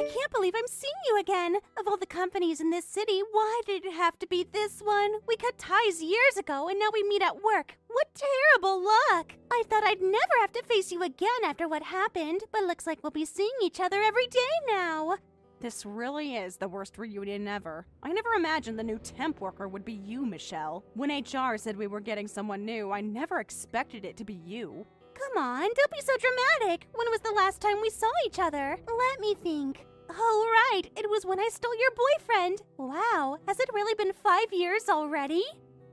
I can't believe I'm seeing you again. Of all the companies in this city, why did it have to be this one? We cut ties years ago and now we meet at work. What terrible luck! I thought I'd never have to face you again after what happened, but looks like we'll be seeing each other every day now. This really is the worst reunion ever. I never imagined the new temp worker would be you, Michelle. When HR said we were getting someone new, I never expected it to be you. Come on, don't be so dramatic. When was the last time we saw each other? Let me think. Oh, right, it was when I stole your boyfriend. Wow, has it really been 5 years already?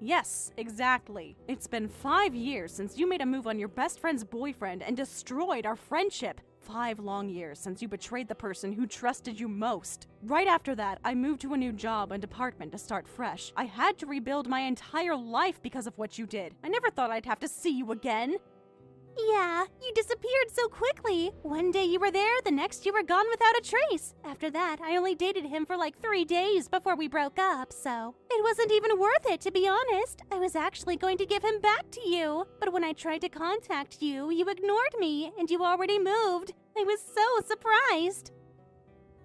Yes, exactly. It's been 5 years since you made a move on your best friend's boyfriend and destroyed our friendship. 5 long years since you betrayed the person who trusted you most. Right after that, I moved to a new job and department to start fresh. I had to rebuild my entire life because of what you did. I never thought I'd have to see you again. Yeah, you disappeared so quickly. One day you were there, the next you were gone without a trace. After that, I only dated him for like 3 days before we broke up, so it wasn't even worth it, to be honest. I was actually going to give him back to you, but when I tried to contact you, you ignored me, and you already moved. I was so surprised.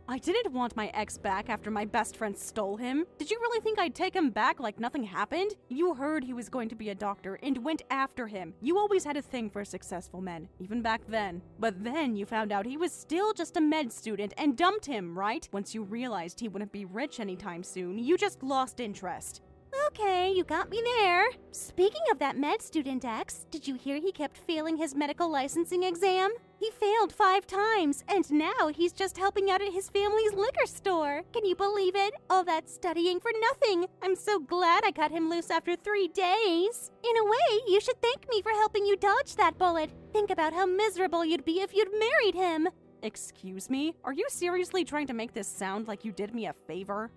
I didn't want my ex back after my best friend stole him. Did you really think I'd take him back like nothing happened? You heard he was going to be a doctor and went after him. You always had a thing for successful men, even back then. But then you found out he was still just a med student and dumped him, right? Once you realized he wouldn't be rich anytime soon, you just lost interest. Okay, you got me there. Speaking of that med student ex, did you hear he kept failing his medical licensing exam? He failed 5 times, and now he's just helping out at his family's liquor store. Can you believe it? All that studying for nothing. I'm so glad I cut him loose after 3 days. In a way, you should thank me for helping you dodge that bullet. Think about how miserable you'd be if you'd married him. Excuse me? Are you seriously trying to make this sound like you did me a favor?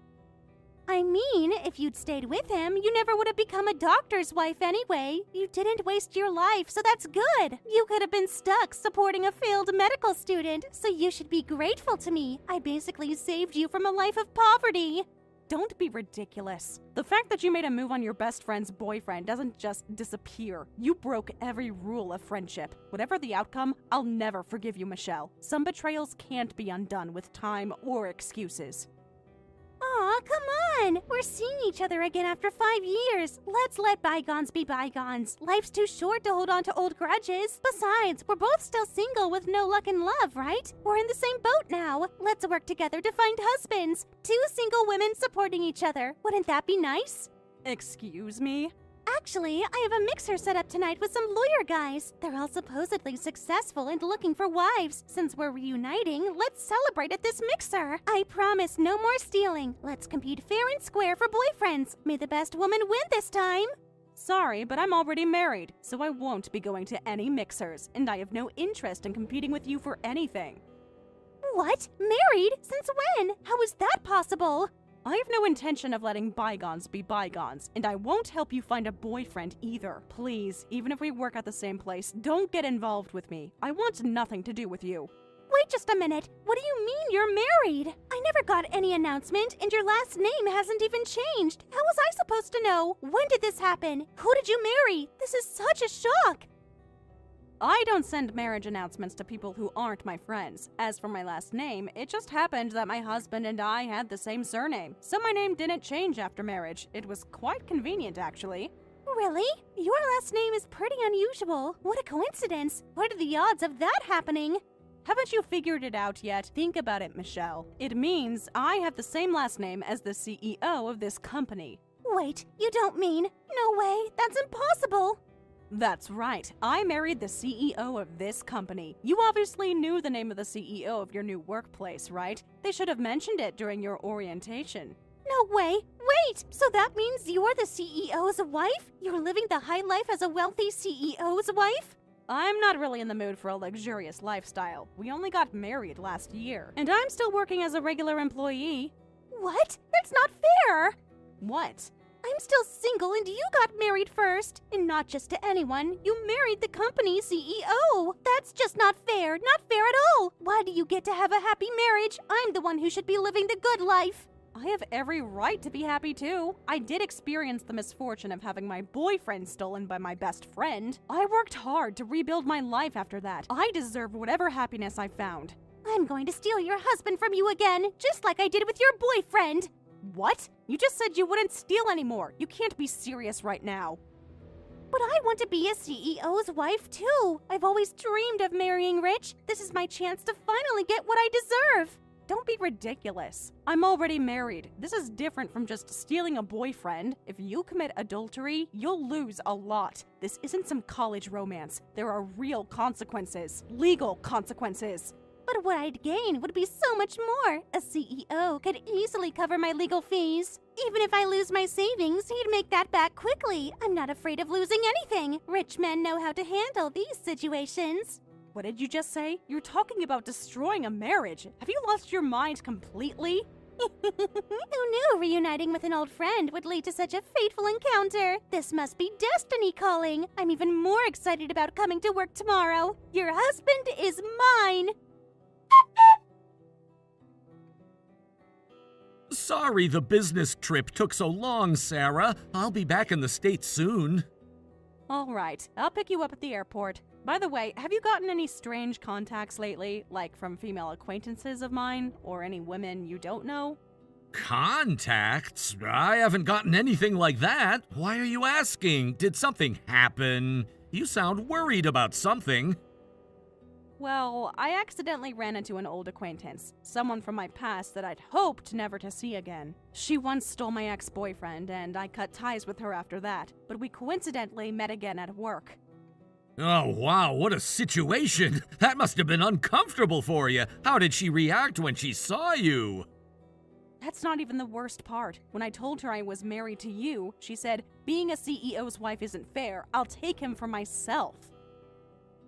I mean, if you'd stayed with him, you never would have become a doctor's wife anyway. You didn't waste your life, so that's good. You could have been stuck supporting a failed medical student, so you should be grateful to me. I basically saved you from a life of poverty. Don't be ridiculous. The fact that you made a move on your best friend's boyfriend doesn't just disappear. You broke every rule of friendship. Whatever the outcome, I'll never forgive you, Michelle. Some betrayals can't be undone with time or excuses. Aw, come on! We're seeing each other again after 5 years. Let's let bygones be bygones. Life's too short to hold on to old grudges. Besides, we're both still single with no luck in love, right? We're in the same boat now. Let's work together to find husbands. 2 single women supporting each other. Wouldn't that be nice? Excuse me? Actually, I have a mixer set up tonight with some lawyer guys. They're all supposedly successful and looking for wives. Since we're reuniting, let's celebrate at this mixer. I promise no more stealing. Let's compete fair and square for boyfriends. May the best woman win this time. Sorry, but I'm already married, so I won't be going to any mixers, and I have no interest in competing with you for anything. What? Married? Since when? How is that possible? I have no intention of letting bygones be bygones, and I won't help you find a boyfriend either. Please, even if we work at the same place, don't get involved with me. I want nothing to do with you. Wait just a minute. What do you mean you're married? I never got any announcement, and your last name hasn't even changed. How was I supposed to know? When did this happen? Who did you marry? This is such a shock. I don't send marriage announcements to people who aren't my friends. As for my last name, it just happened that my husband and I had the same surname, so my name didn't change after marriage. It was quite convenient, actually. Really? Your last name is pretty unusual. What a coincidence. What are the odds of that happening? Haven't you figured it out yet? Think about it, Michelle. It means I have the same last name as the CEO of this company. Wait, you don't mean? No way, that's impossible. That's right. I married the CEO of this company. You obviously knew the name of the CEO of your new workplace, right? They should have mentioned it during your orientation. No way. Wait, so that means you're the CEO's wife? You're living the high life as a wealthy CEO's wife? I'm not really in the mood for a luxurious lifestyle. We only got married last year, and I'm still working as a regular employee. What? That's not fair! What? I'm still single and you got married first. And not just to anyone, you married the company CEO. That's just not fair, not fair at all. Why do you get to have a happy marriage? I'm the one who should be living the good life. I have every right to be happy too. I did experience the misfortune of having my boyfriend stolen by my best friend. I worked hard to rebuild my life after that. I deserve whatever happiness I found. I'm going to steal your husband from you again, just like I did with your boyfriend. What? You just said you wouldn't steal anymore. You can't be serious right now. But I want to be a CEO's wife too. I've always dreamed of marrying rich. This is my chance to finally get what I deserve. Don't be ridiculous. I'm already married. This is different from just stealing a boyfriend. If you commit adultery, you'll lose a lot. This isn't some college romance. There are real consequences. Legal consequences. But what I'd gain would be so much more. A CEO could easily cover my legal fees. Even if I lose my savings, he'd make that back quickly. I'm not afraid of losing anything. Rich men know how to handle these situations. What did you just say? You're talking about destroying a marriage. Have you lost your mind completely? Who knew reuniting with an old friend would lead to such a fateful encounter? This must be destiny calling. I'm even more excited about coming to work tomorrow. Your husband is mine. Sorry the business trip took so long, Sarah. I'll be back in the States soon. All right, I'll pick you up at the airport. By the way, have you gotten any strange contacts lately, like from female acquaintances of mine, or any women you don't know? Contacts? I haven't gotten anything like that. Why are you asking? Did something happen? You sound worried about something. Well, I accidentally ran into an old acquaintance, someone from my past that I'd hoped never to see again. She once stole my ex-boyfriend, and I cut ties with her after that, but we coincidentally met again at work. Oh, wow, what a situation. That must have been uncomfortable for you. How did she react when she saw you? That's not even the worst part. When I told her I was married to you, she said, "Being a CEO's wife isn't fair. I'll take him for myself."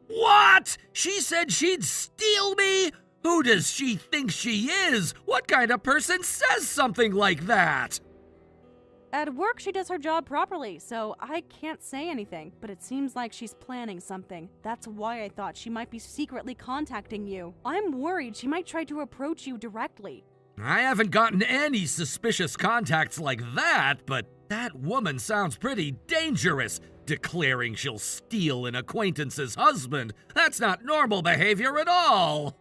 What? She said she'd steal me? Who does she think she is? What kind of person says something like that? At work, she does her job properly, so I can't say anything, but it seems like she's planning something. That's why I thought she might be secretly contacting you. I'm worried she might try to approach you directly. I haven't gotten any suspicious contacts like that, but that woman sounds pretty dangerous, declaring she'll steal an acquaintance's husband. That's not normal behavior at all.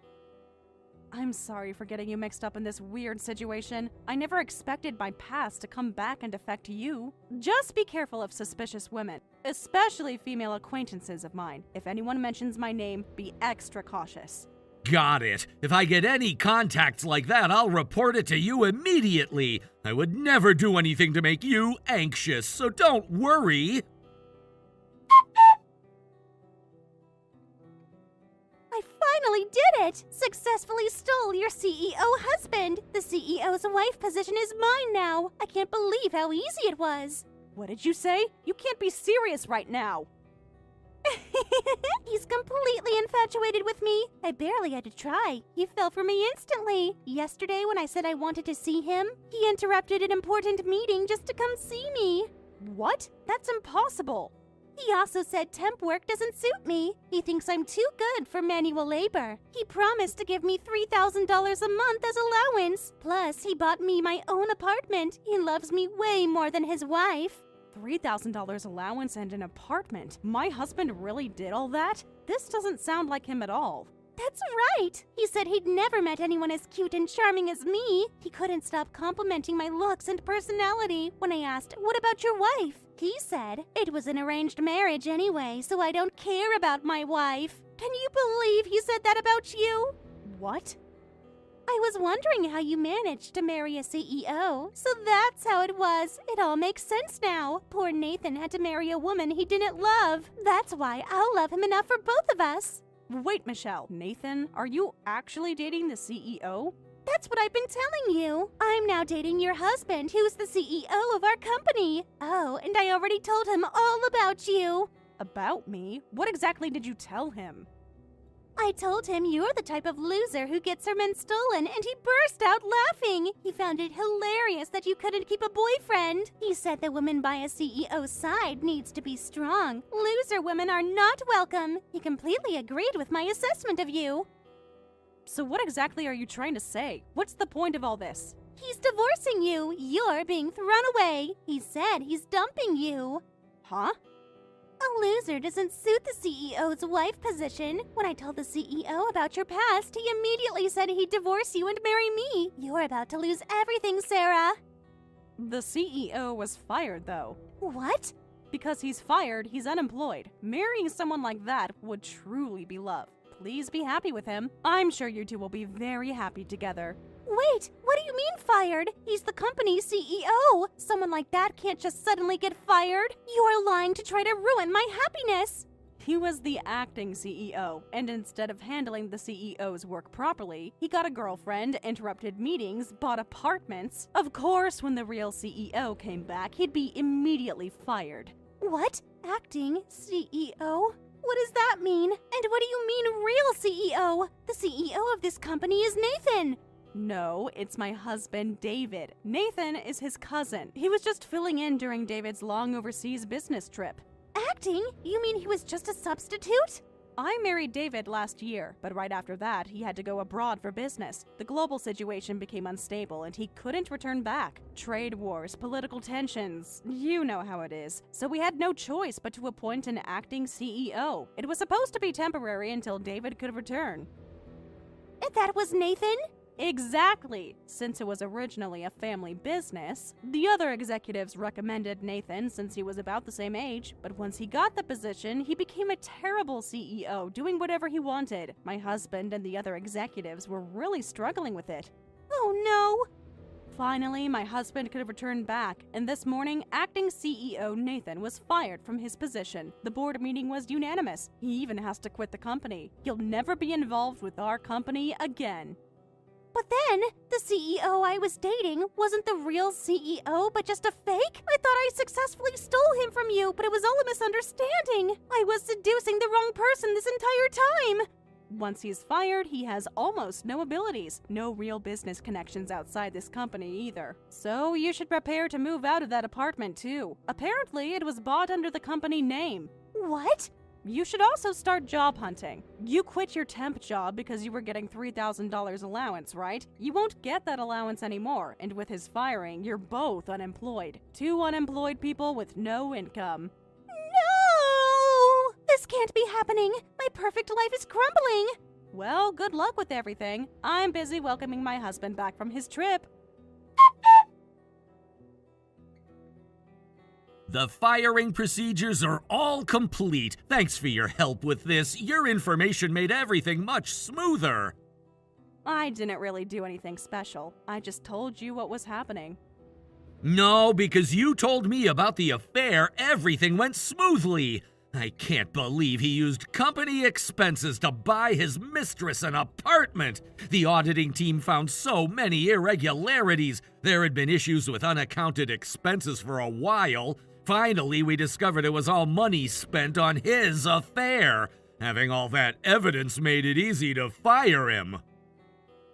I'm sorry for getting you mixed up in this weird situation. I never expected my past to come back and affect you. Just be careful of suspicious women, especially female acquaintances of mine. If anyone mentions my name, be extra cautious. Got it. If I get any contacts like that, I'll report it to you immediately. I would never do anything to make you anxious, so don't worry. I finally did it! Successfully stole your CEO husband! The CEO's wife position is mine now! I can't believe how easy it was! What did you say? You can't be serious right now. He's completely infatuated with me. I barely had to try. He fell for me instantly. Yesterday, when I said I wanted to see him, he interrupted an important meeting just to come see me. What? That's impossible. He also said temp work doesn't suit me. He thinks I'm too good for manual labor. He promised to give me $3,000 a month as allowance. Plus, he bought me my own apartment. He loves me way more than his wife. $3,000 allowance and an apartment. My husband really did all that? This doesn't sound like him at all. That's right! He said he'd never met anyone as cute and charming as me. He couldn't stop complimenting my looks and personality. When I asked, "What about your wife?" he said, "It was an arranged marriage anyway, so I don't care about my wife." Can you believe he said that about you? What? I was wondering how you managed to marry a CEO. So that's how it was. It all makes sense now. Poor Nathan had to marry a woman he didn't love. That's why I'll love him enough for both of us. Wait, Michelle. Nathan, are you actually dating the CEO? That's what I've been telling you. I'm now dating your husband, who's the CEO of our company. Oh, and I already told him all about you. About me? What exactly did you tell him? I told him you're the type of loser who gets her men stolen, and he burst out laughing. He found it hilarious that you couldn't keep a boyfriend. He said the woman by a CEO's side needs to be strong. Loser women are not welcome. He completely agreed with my assessment of you. So what exactly are you trying to say? What's the point of all this? He's divorcing you. You're being thrown away. He said he's dumping you. Huh? A loser doesn't suit the CEO's wife position. When I told the CEO about your past, he immediately said he'd divorce you and marry me. You're about to lose everything, Sarah. The CEO was fired, though. What? Because he's fired, he's unemployed. Marrying someone like that would truly be love. Please be happy with him. I'm sure you two will be very happy together. Wait, what do you mean fired? He's the company's CEO. Someone like that can't just suddenly get fired. You're lying to try to ruin my happiness. He was the acting CEO, and instead of handling the CEO's work properly, he got a girlfriend, interrupted meetings, bought apartments. Of course, when the real CEO came back, he'd be immediately fired. What? Acting CEO? What does that mean? And what do you mean real CEO? The CEO of this company is Nathan. No, it's my husband, David. Nathan is his cousin. He was just filling in during David's long overseas business trip. Acting? You mean he was just a substitute? I married David last year, but right after that, he had to go abroad for business. The global situation became unstable and he couldn't return back. Trade wars, political tensions, you know how it is. So we had no choice but to appoint an acting CEO. It was supposed to be temporary until David could return. And that was Nathan? Exactly. Since it was originally a family business, the other executives recommended Nathan since he was about the same age, but once he got the position, he became a terrible CEO, doing whatever he wanted. My husband and the other executives were really struggling with it. Oh no! Finally, my husband could have returned back, and this morning, acting CEO Nathan was fired from his position. The board meeting was unanimous. He even has to quit the company. He'll never be involved with our company again. But then, the CEO I was dating wasn't the real CEO, but just a fake? I thought I successfully stole him from you, but it was all a misunderstanding. I was seducing the wrong person this entire time. Once he's fired, he has almost no abilities. No real business connections outside this company either. So you should prepare to move out of that apartment too. Apparently, it was bought under the company name. What? You should also start job hunting. You quit your temp job because you were getting $3,000 allowance, right? You won't get that allowance anymore, and with his firing, you're both unemployed. Two unemployed people with no income. No! This can't be happening. My perfect life is crumbling. Well, good luck with everything. I'm busy welcoming my husband back from his trip. The firing procedures are all complete. Thanks for your help with this. Your information made everything much smoother. I didn't really do anything special. I just told you what was happening. No, because you told me about the affair, everything went smoothly. I can't believe he used company expenses to buy his mistress an apartment. The auditing team found so many irregularities. There had been issues with unaccounted expenses for a while. Finally, we discovered it was all money spent on his affair. Having all that evidence made it easy to fire him.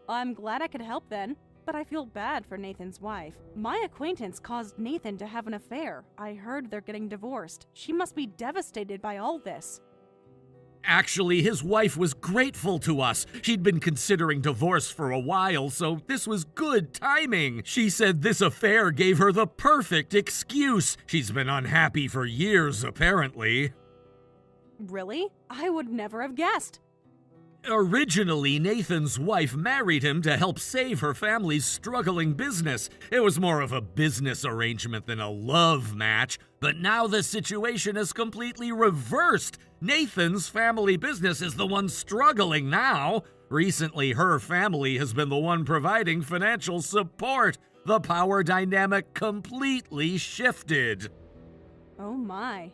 I'm glad I could help then, but I feel bad for Nathan's wife. My acquaintance caused Nathan to have an affair. I heard they're getting divorced. She must be devastated by all this. Actually, his wife was grateful to us. She'd been considering divorce for a while, so this was good timing. She said this affair gave her the perfect excuse. She's been unhappy for years, apparently. Really? I would never have guessed. Originally, Nathan's wife married him to help save her family's struggling business. It was more of a business arrangement than a love match, but now the situation is completely reversed. Nathan's family business is the one struggling now. Recently, her family has been the one providing financial support. The power dynamic completely shifted. Oh my.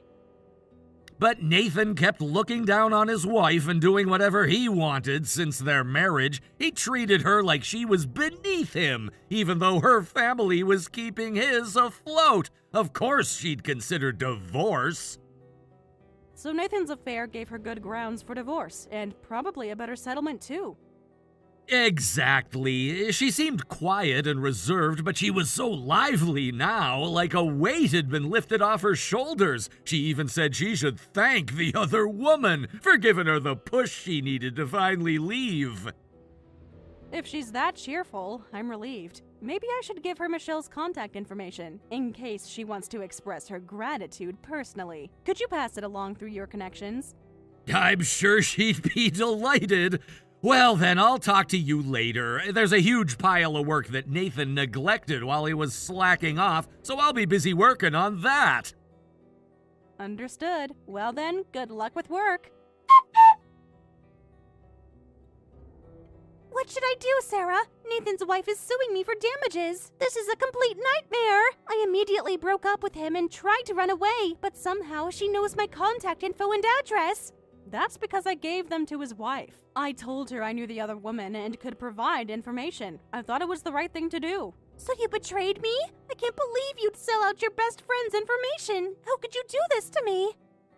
But Nathan kept looking down on his wife and doing whatever he wanted since their marriage. He treated her like she was beneath him, even though her family was keeping his afloat. Of course she'd consider divorce. So Nathan's affair gave her good grounds for divorce, and probably a better settlement too. Exactly. She seemed quiet and reserved, but she was so lively now, like a weight had been lifted off her shoulders. She even said she should thank the other woman for giving her the push she needed to finally leave. If she's that cheerful, I'm relieved. Maybe I should give her Michelle's contact information, in case she wants to express her gratitude personally. Could you pass it along through your connections? I'm sure she'd be delighted. Well, then I'll talk to you later. There's a huge pile of work that Nathan neglected while he was slacking off, so I'll be busy working on that. Understood. Well then, good luck with work. What should I do, Sarah? Nathan's wife is suing me for damages. This is a complete nightmare. I immediately broke up with him and tried to run away, but somehow she knows my contact info and address. That's because I gave them to his wife. I told her I knew the other woman and could provide information. I thought it was the right thing to do. So you betrayed me? I can't believe you'd sell out your best friend's information. How could you do this to me?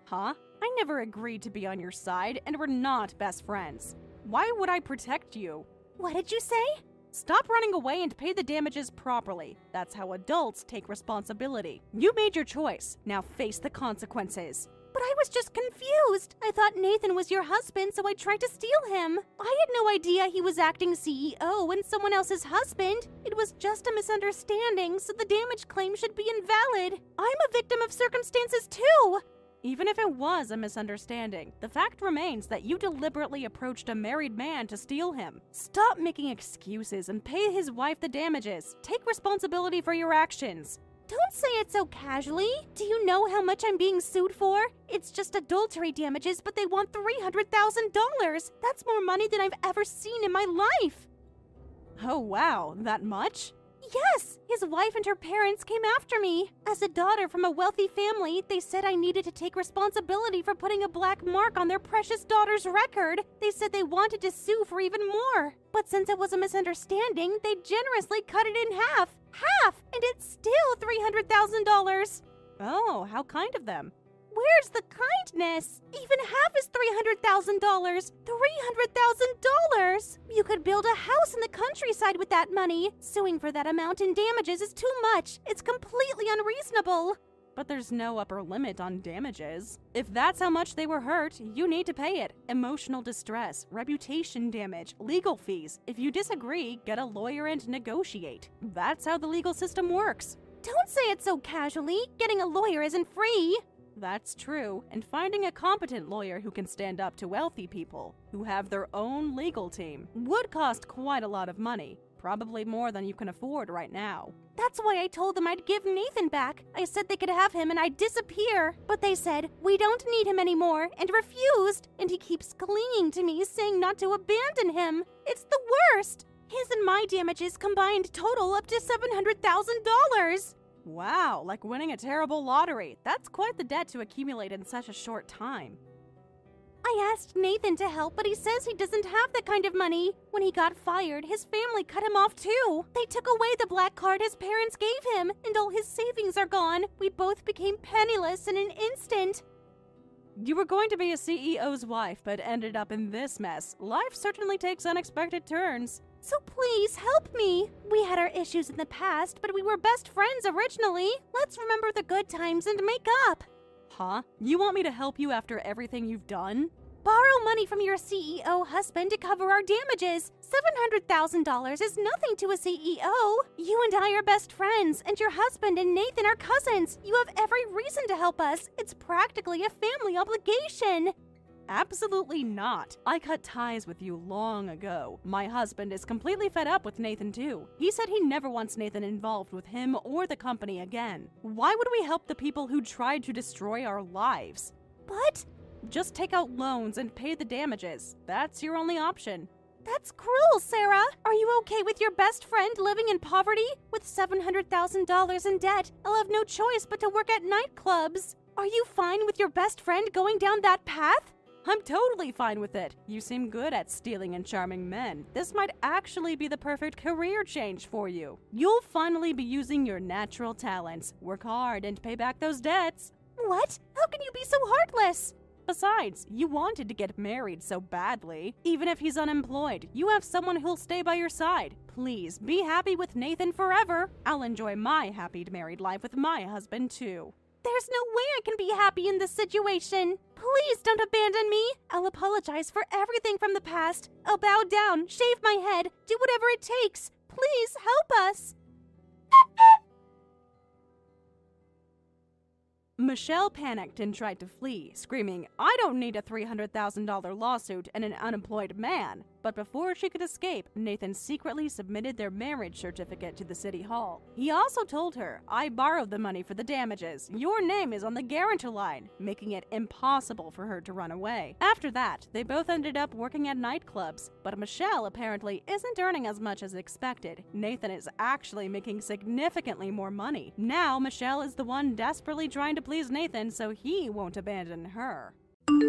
Huh? I never agreed to be on your side, and we're not best friends. Why would I protect you? What did you say? Stop running away and pay the damages properly. That's how adults take responsibility. You made your choice. Now face the consequences. But I was just confused. I thought Nathan was your husband, so I tried to steal him. I had no idea he was acting CEO and someone else's husband. It was just a misunderstanding, so the damage claim should be invalid. I'm a victim of circumstances too. Even if it was a misunderstanding, the fact remains that you deliberately approached a married man to steal him. Stop making excuses and pay his wife the damages. Take responsibility for your actions. Don't say it so casually. Do you know how much I'm being sued for? It's just adultery damages, but they want $300,000. That's more money than I've ever seen in my life. Oh wow, that much? Yes, his wife and her parents came after me. As a daughter from a wealthy family, they said I needed to take responsibility for putting a black mark on their precious daughter's record. They said they wanted to sue for even more. But since it was a misunderstanding, they generously cut it in half. Half! And it's still $300,000. Oh, how kind of them. Where's the kindness? Even half is $300,000. $300,000! You could build a house in the countryside with that money. Suing for that amount in damages is too much. It's completely unreasonable. But there's no upper limit on damages. If that's how much they were hurt, you need to pay it. Emotional distress, reputation damage, legal fees. If you disagree, get a lawyer and negotiate. That's how the legal system works. Don't say it so casually. Getting a lawyer isn't free. That's true, and finding a competent lawyer who can stand up to wealthy people, who have their own legal team, would cost quite a lot of money. Probably more than you can afford right now. That's why I told them I'd give Nathan back. I said they could have him and I'd disappear. But they said, we don't need him anymore, and refused. And he keeps clinging to me, saying not to abandon him. It's the worst. His and my damages combined total up to $700,000. Wow, like winning a terrible lottery. That's quite the debt to accumulate in such a short time. I asked Nathan to help, but he says he doesn't have that kind of money. When he got fired, his family cut him off too. They took away the black card his parents gave him, and all his savings are gone. We both became penniless in an instant. You were going to be a CEO's wife, but ended up in this mess. Life certainly takes unexpected turns. So please help me. We had our issues in the past, but we were best friends originally. Let's remember the good times and make up. Huh? You want me to help you after everything you've done? Borrow money from your CEO husband to cover our damages. $700,000 is nothing to a CEO. You and I are best friends, and your husband and Nathan are cousins. You have every reason to help us. It's practically a family obligation. Absolutely not. I cut ties with you long ago. My husband is completely fed up with Nathan too. He said he never wants Nathan involved with him or the company again. Why would we help the people who tried to destroy our lives? But just take out loans and pay the damages. That's your only option. That's cruel, Sarah. Are you okay with your best friend living in poverty? With $700,000 in debt, I'll have no choice but to work at nightclubs. Are you fine with your best friend going down that path? I'm totally fine with it. You seem good at stealing and charming men. This might actually be the perfect career change for you. You'll finally be using your natural talents. Work hard and pay back those debts. What? How can you be so heartless? Besides, you wanted to get married so badly. Even if he's unemployed, you have someone who'll stay by your side. Please, be happy with Nathan forever. I'll enjoy my happy married life with my husband too. There's no way I can be happy in this situation. Please don't abandon me. I'll apologize for everything from the past. I'll bow down, shave my head, do whatever it takes. Please help us. Michelle panicked and tried to flee, screaming, "I don't need a $300,000 lawsuit and an unemployed man." But before she could escape, Nathan secretly submitted their marriage certificate to the city hall. He also told her, "I borrowed the money for the damages. Your name is on the guarantor line," making it impossible for her to run away. After that, they both ended up working at nightclubs, but Michelle apparently isn't earning as much as expected. Nathan is actually making significantly more money. Now, Michelle is the one desperately trying to please Nathan so he won't abandon her.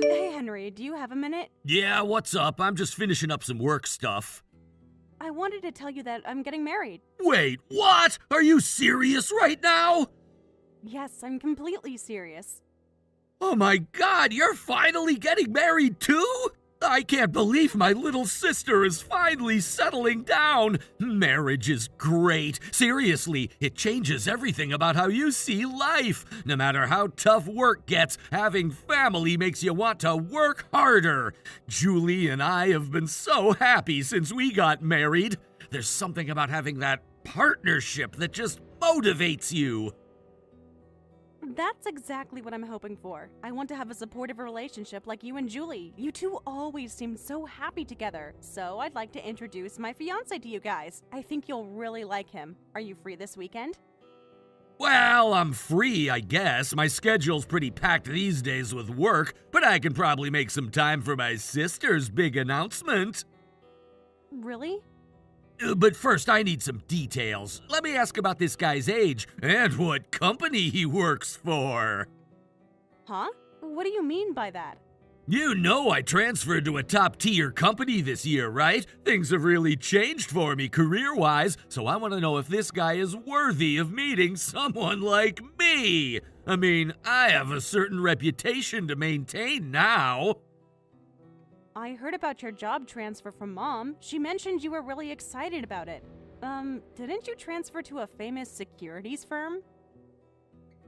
Hey Henry, do you have a minute? Yeah, what's up? I'm just finishing up some work stuff. I wanted to tell you that I'm getting married. Wait, what? Are you serious right now? Yes, I'm completely serious. Oh my god, you're finally getting married too? I can't believe my little sister is finally settling down. Marriage is great. Seriously, it changes everything about how you see life. No matter how tough work gets, having family makes you want to work harder. Julie and I have been so happy since we got married. There's something about having that partnership that just motivates you. That's exactly what I'm hoping for. I want to have a supportive relationship like you and Julie. You two always seem so happy together. So I'd like to introduce my fiancé to you guys. I think you'll really like him. Are you free this weekend? Well, I'm free, I guess. My schedule's pretty packed these days with work, but I can probably make some time for my sister's big announcement. Really? But first, I need some details. Let me ask about this guy's age and what company he works for. Huh? What do you mean by that? You know I transferred to a top-tier company this year, right? Things have really changed for me career-wise, so I want to know if this guy is worthy of meeting someone like me. I mean, I have a certain reputation to maintain now. I heard about your job transfer from Mom. She mentioned you were really excited about it. Didn't you transfer to a famous securities firm?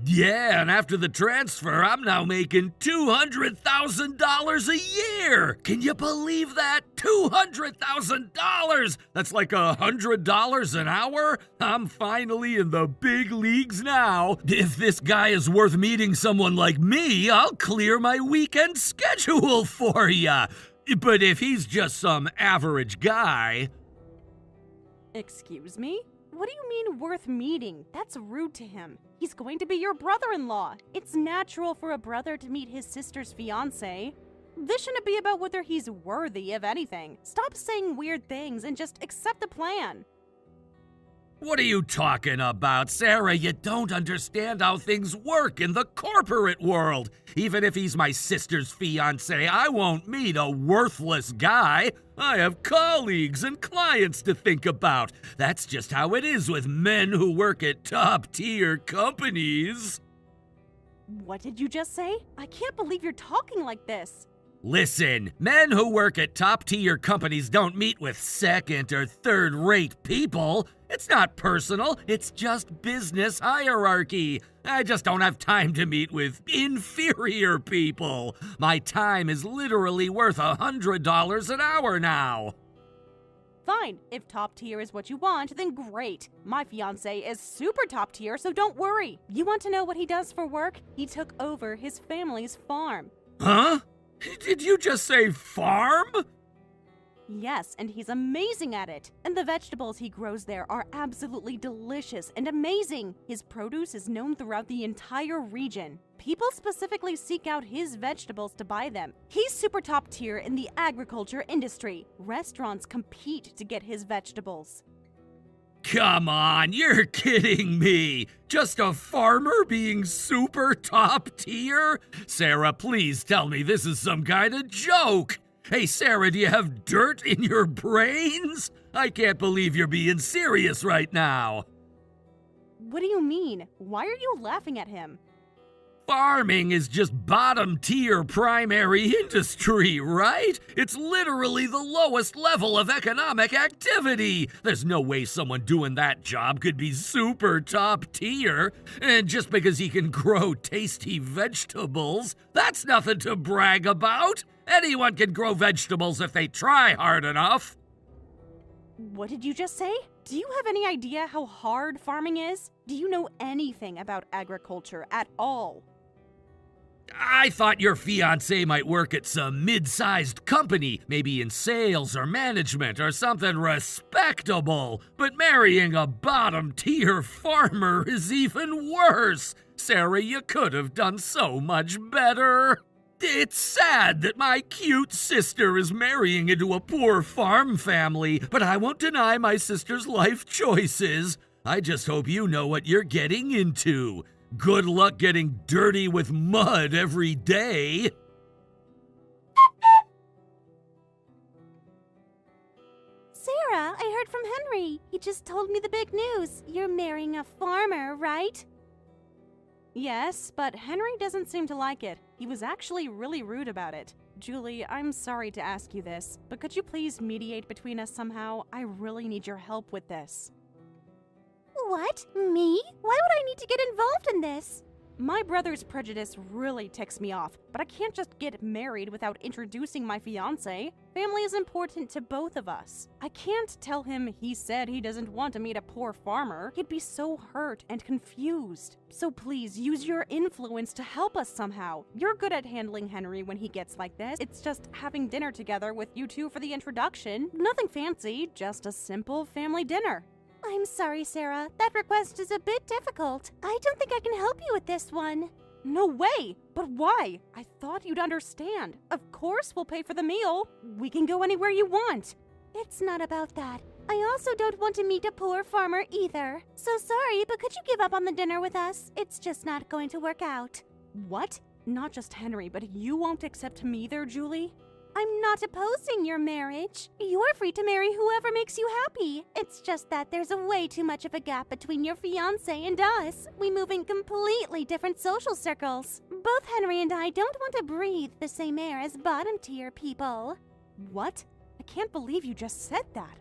Yeah, and after the transfer, I'm now making $200,000 a year! Can you believe that? $200,000! That's like $100 an hour? I'm finally in the big leagues now. If this guy is worth meeting someone like me, I'll clear my weekend schedule for ya. But if he's just some average guy... Excuse me? What do you mean worth meeting? That's rude to him. He's going to be your brother-in-law. It's natural for a brother to meet his sister's fiancé. This shouldn't be about whether he's worthy of anything. Stop saying weird things and just accept the plan. What are you talking about, Sarah? You don't understand how things work in the corporate world. Even if he's my sister's fiancé, I won't meet a worthless guy. I have colleagues and clients to think about. That's just how it is with men who work at top-tier companies. What did you just say? I can't believe you're talking like this. Listen, men who work at top-tier companies don't meet with second or third-rate people. It's not personal, it's just business hierarchy. I just don't have time to meet with inferior people. My time is literally worth $100 an hour now. Fine, if top tier is what you want, then great. My fiancé is super top tier, so don't worry. You want to know what he does for work? He took over his family's farm. Huh? Did you just say farm? Yes, and he's amazing at it. And the vegetables he grows there are absolutely delicious and amazing. His produce is known throughout the entire region. People specifically seek out his vegetables to buy them. He's super top tier in the agriculture industry. Restaurants compete to get his vegetables. Come on, you're kidding me. Just a farmer being super top tier? Sarah, please tell me this is some kind of joke. Hey, Sarah, do you have dirt in your brains? I can't believe you're being serious right now. What do you mean? Why are you laughing at him? Farming is just bottom-tier primary industry, right? It's literally the lowest level of economic activity. There's no way someone doing that job could be super top tier. And just because he can grow tasty vegetables, that's nothing to brag about. Anyone can grow vegetables if they try hard enough. What did you just say? Do you have any idea how hard farming is? Do you know anything about agriculture at all? I thought your fiancé might work at some mid-sized company, maybe in sales or management or something respectable. But marrying a bottom-tier farmer is even worse. Sarah, you could have done so much better. It's sad that my cute sister is marrying into a poor farm family, but I won't deny my sister's life choices. I just hope you know what you're getting into. Good luck getting dirty with mud every day. Sarah, I heard from Henry. He just told me the big news. You're marrying a farmer, right? Yes, but Henry doesn't seem to like it. He was actually really rude about it. Julie, I'm sorry to ask you this, but could you please mediate between us somehow? I really need your help with this. What? Me? Why would I need to get involved in this? My brother's prejudice really ticks me off, but I can't just get married without introducing my fiancé. Family is important to both of us. I can't tell him he said he doesn't want to meet a poor farmer. He'd be so hurt and confused. So please, use your influence to help us somehow. You're good at handling Henry when he gets like this. It's just having dinner together with you two for the introduction. Nothing fancy, just a simple family dinner. I'm sorry, Sarah. That request is a bit difficult. I don't think I can help you with this one. No way! But why? I thought you'd understand. Of course we'll pay for the meal. We can go anywhere you want. It's not about that. I also don't want to meet a poor farmer either. So sorry, but could you give up on the dinner with us? It's just not going to work out. What? Not just Henry, but you won't accept me either, Julie? I'm not opposing your marriage. You're free to marry whoever makes you happy. It's just that there's a way too much of a gap between your fiancé and us. We move in completely different social circles. Both Henry and I don't want to breathe the same air as bottom-tier people. What? I can't believe you just said that.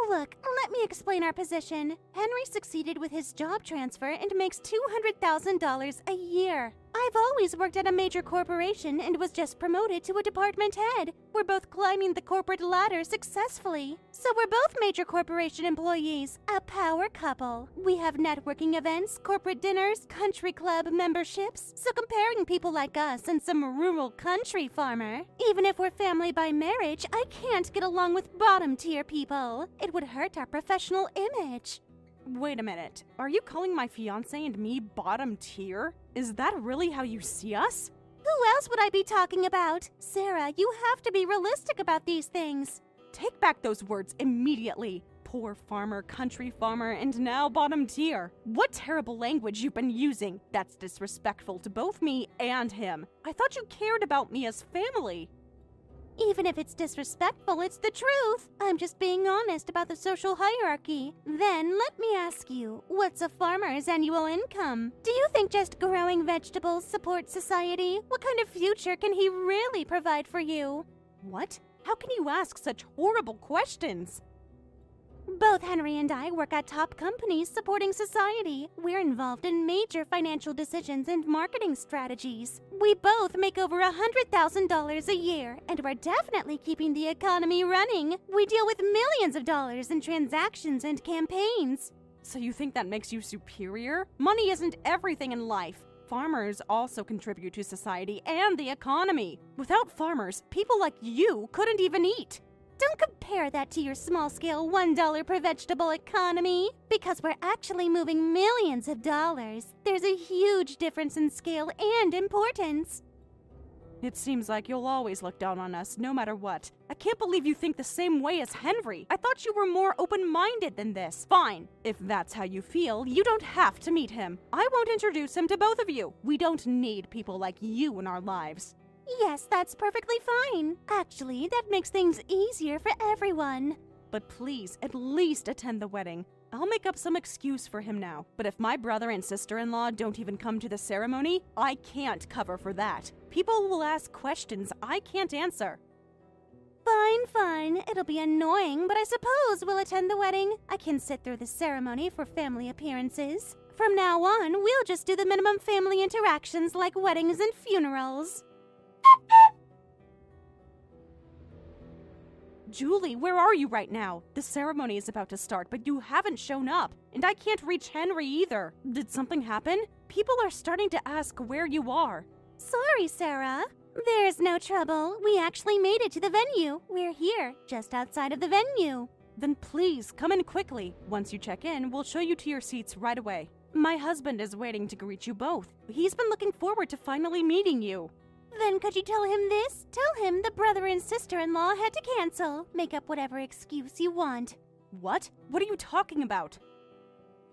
Look, let me explain our position. Henry succeeded with his job transfer and makes $200,000 a year. I've always worked at a major corporation and was just promoted to a department head. We're both climbing the corporate ladder successfully. So we're both major corporation employees, a power couple. We have networking events, corporate dinners, country club memberships. So comparing people like us and some rural country farmer, even if we're family by marriage, I can't get along with bottom-tier people. It would hurt our professional image. Wait a minute. Are you calling my fiancé and me bottom tier? Is that really how you see us? Who else would I be talking about? Sarah, you have to be realistic about these things. Take back those words immediately. Poor farmer, country farmer, and now bottom tier. What terrible language you've been using. That's disrespectful to both me and him. I thought you cared about me as family. Even if it's disrespectful, it's the truth. I'm just being honest about the social hierarchy. Then let me ask you, what's a farmer's annual income? Do you think just growing vegetables supports society? What kind of future can he really provide for you? What? How can you ask such horrible questions? Both Henry and I work at top companies supporting society. We're involved in major financial decisions and marketing strategies. We both make over $100,000 a year, and we're definitely keeping the economy running. We deal with millions of dollars in transactions and campaigns. So you think that makes you superior? Money isn't everything in life. Farmers also contribute to society and the economy. Without farmers, people like you couldn't even eat. Don't compare that to your small-scale $1 per vegetable economy. Because we're actually moving millions of dollars. There's a huge difference in scale and importance. It seems like you'll always look down on us, no matter what. I can't believe you think the same way as Henry. I thought you were more open-minded than this. Fine. If that's how you feel, you don't have to meet him. I won't introduce him to both of you. We don't need people like you in our lives. Yes, that's perfectly fine. Actually, that makes things easier for everyone. But please, at least attend the wedding. I'll make up some excuse for him now. But if my brother and sister-in-law don't even come to the ceremony, I can't cover for that. People will ask questions I can't answer. Fine. It'll be annoying, but I suppose we'll attend the wedding. I can sit through the ceremony for family appearances. From now on, we'll just do the minimum family interactions like weddings and funerals. Julie, where are you right now? The ceremony is about to start, but you haven't shown up. And I can't reach Henry either. Did something happen? People are starting to ask where you are. Sorry, Sarah. There's no trouble. We actually made it to the venue. We're here, just outside of the venue. Then please, come in quickly. Once you check in, we'll show you to your seats right away. My husband is waiting to greet you both. He's been looking forward to finally meeting you. Then could you tell him this? Tell him the brother and sister-in-law had to cancel. Make up whatever excuse you want. What? What are you talking about?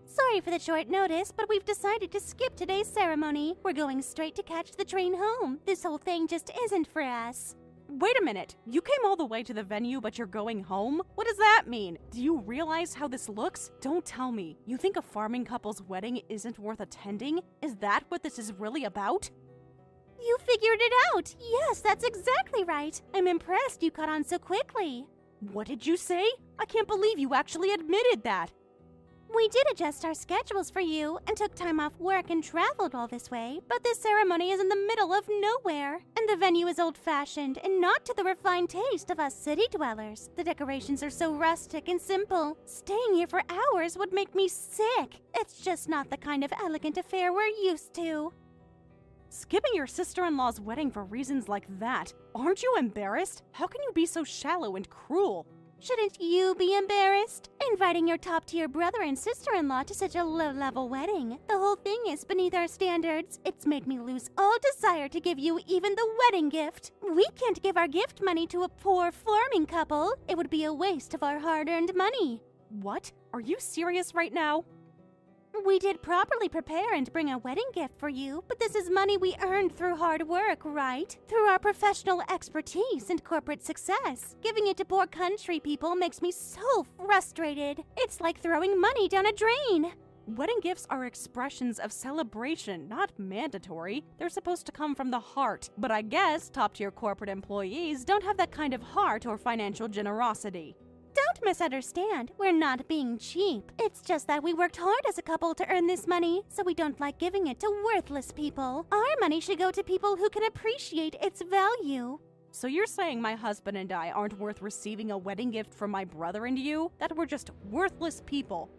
Sorry for the short notice, but we've decided to skip today's ceremony. We're going straight to catch the train home. This whole thing just isn't for us. Wait a minute. You came all the way to the venue, but you're going home? What does that mean? Do you realize how this looks? Don't tell me. You think a farming couple's wedding isn't worth attending? Is that what this is really about? You figured it out. Yes, that's exactly right. I'm impressed you caught on so quickly. What did you say? I can't believe you actually admitted that. We did adjust our schedules for you and took time off work and traveled all this way, but this ceremony is in the middle of nowhere, and the venue is old-fashioned and not to the refined taste of us city dwellers. The decorations are so rustic and simple. Staying here for hours would make me sick. It's just not the kind of elegant affair we're used to. Skipping your sister-in-law's wedding for reasons like that. Aren't you embarrassed? How can you be so shallow and cruel? Shouldn't you be embarrassed? Inviting your top-tier brother and sister-in-law to such a low-level wedding. The whole thing is beneath our standards. It's made me lose all desire to give you even the wedding gift. We can't give our gift money to a poor farming couple. It would be a waste of our hard-earned money. What? Are you serious right now? We did properly prepare and bring a wedding gift for you, but this is money we earned through hard work, right? Through our professional expertise and corporate success. Giving it to poor country people makes me so frustrated. It's like throwing money down a drain. Wedding gifts are expressions of celebration, not mandatory. They're supposed to come from the heart. But I guess top-tier corporate employees don't have that kind of heart or financial generosity. Don't misunderstand. We're not being cheap. It's just that we worked hard as a couple to earn this money, so we don't like giving it to worthless people. Our money should go to people who can appreciate its value. So you're saying my husband and I aren't worth receiving a wedding gift from my brother and you? That we're just worthless people?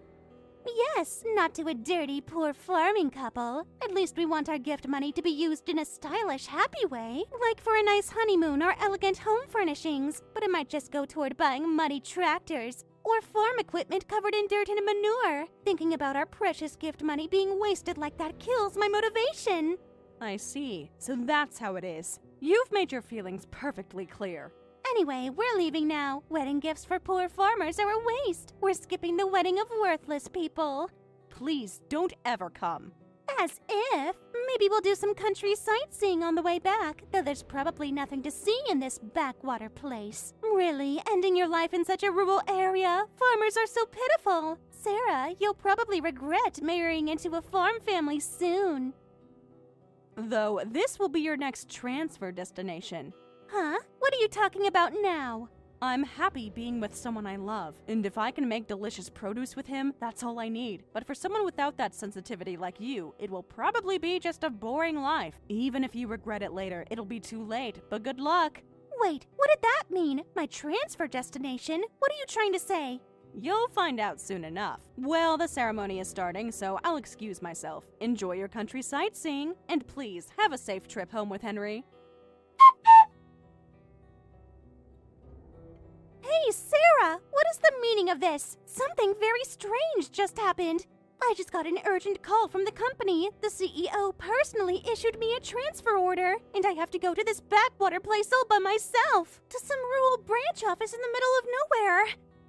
Yes, not to a dirty, poor farming couple. At least we want our gift money to be used in a stylish, happy way, like for a nice honeymoon or elegant home furnishings, but it might just go toward buying muddy tractors or farm equipment covered in dirt and manure. Thinking about our precious gift money being wasted like that kills my motivation. I see. So that's how it is. You've made your feelings perfectly clear. Anyway, we're leaving now. Wedding gifts for poor farmers are a waste. We're skipping the wedding of worthless people. Please don't ever come. As if. Maybe we'll do some country sightseeing on the way back, though there's probably nothing to see in this backwater place. Really, ending your life in such a rural area? Farmers are so pitiful. Sarah, you'll probably regret marrying into a farm family soon. Though this will be your next transfer destination. Huh? What are you talking about now? I'm happy being with someone I love, and if I can make delicious produce with him, that's all I need. But for someone without that sensitivity like you, it will probably be just a boring life. Even if you regret it later, it'll be too late, but good luck. Wait, what did that mean? My transfer destination? What are you trying to say? You'll find out soon enough. Well, the ceremony is starting, so I'll excuse myself. Enjoy your country sightseeing, and please have a safe trip home with Henry. Hey, Sarah! What is the meaning of this? Something very strange just happened. I just got an urgent call from the company. The CEO personally issued me a transfer order, and I have to go to this backwater place all by myself. To some rural branch office in the middle of nowhere.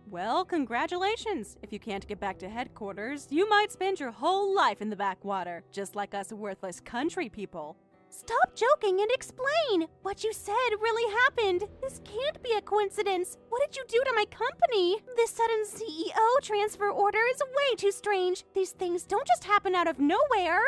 Well, congratulations. If you can't get back to headquarters, you might spend your whole life in the backwater, just like us worthless country people. Stop joking and explain! What you said really happened. This can't be a coincidence. What did you do to my company? This sudden CEO transfer order is way too strange. These things don't just happen out of nowhere.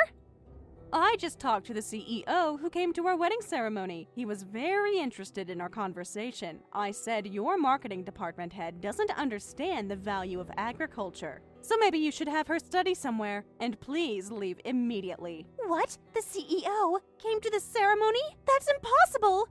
I just talked to the CEO who came to our wedding ceremony. He was very interested in our conversation. I said your marketing department head doesn't understand the value of agriculture. So maybe you should have her study somewhere. And please leave immediately. What? The CEO came to the ceremony? That's impossible!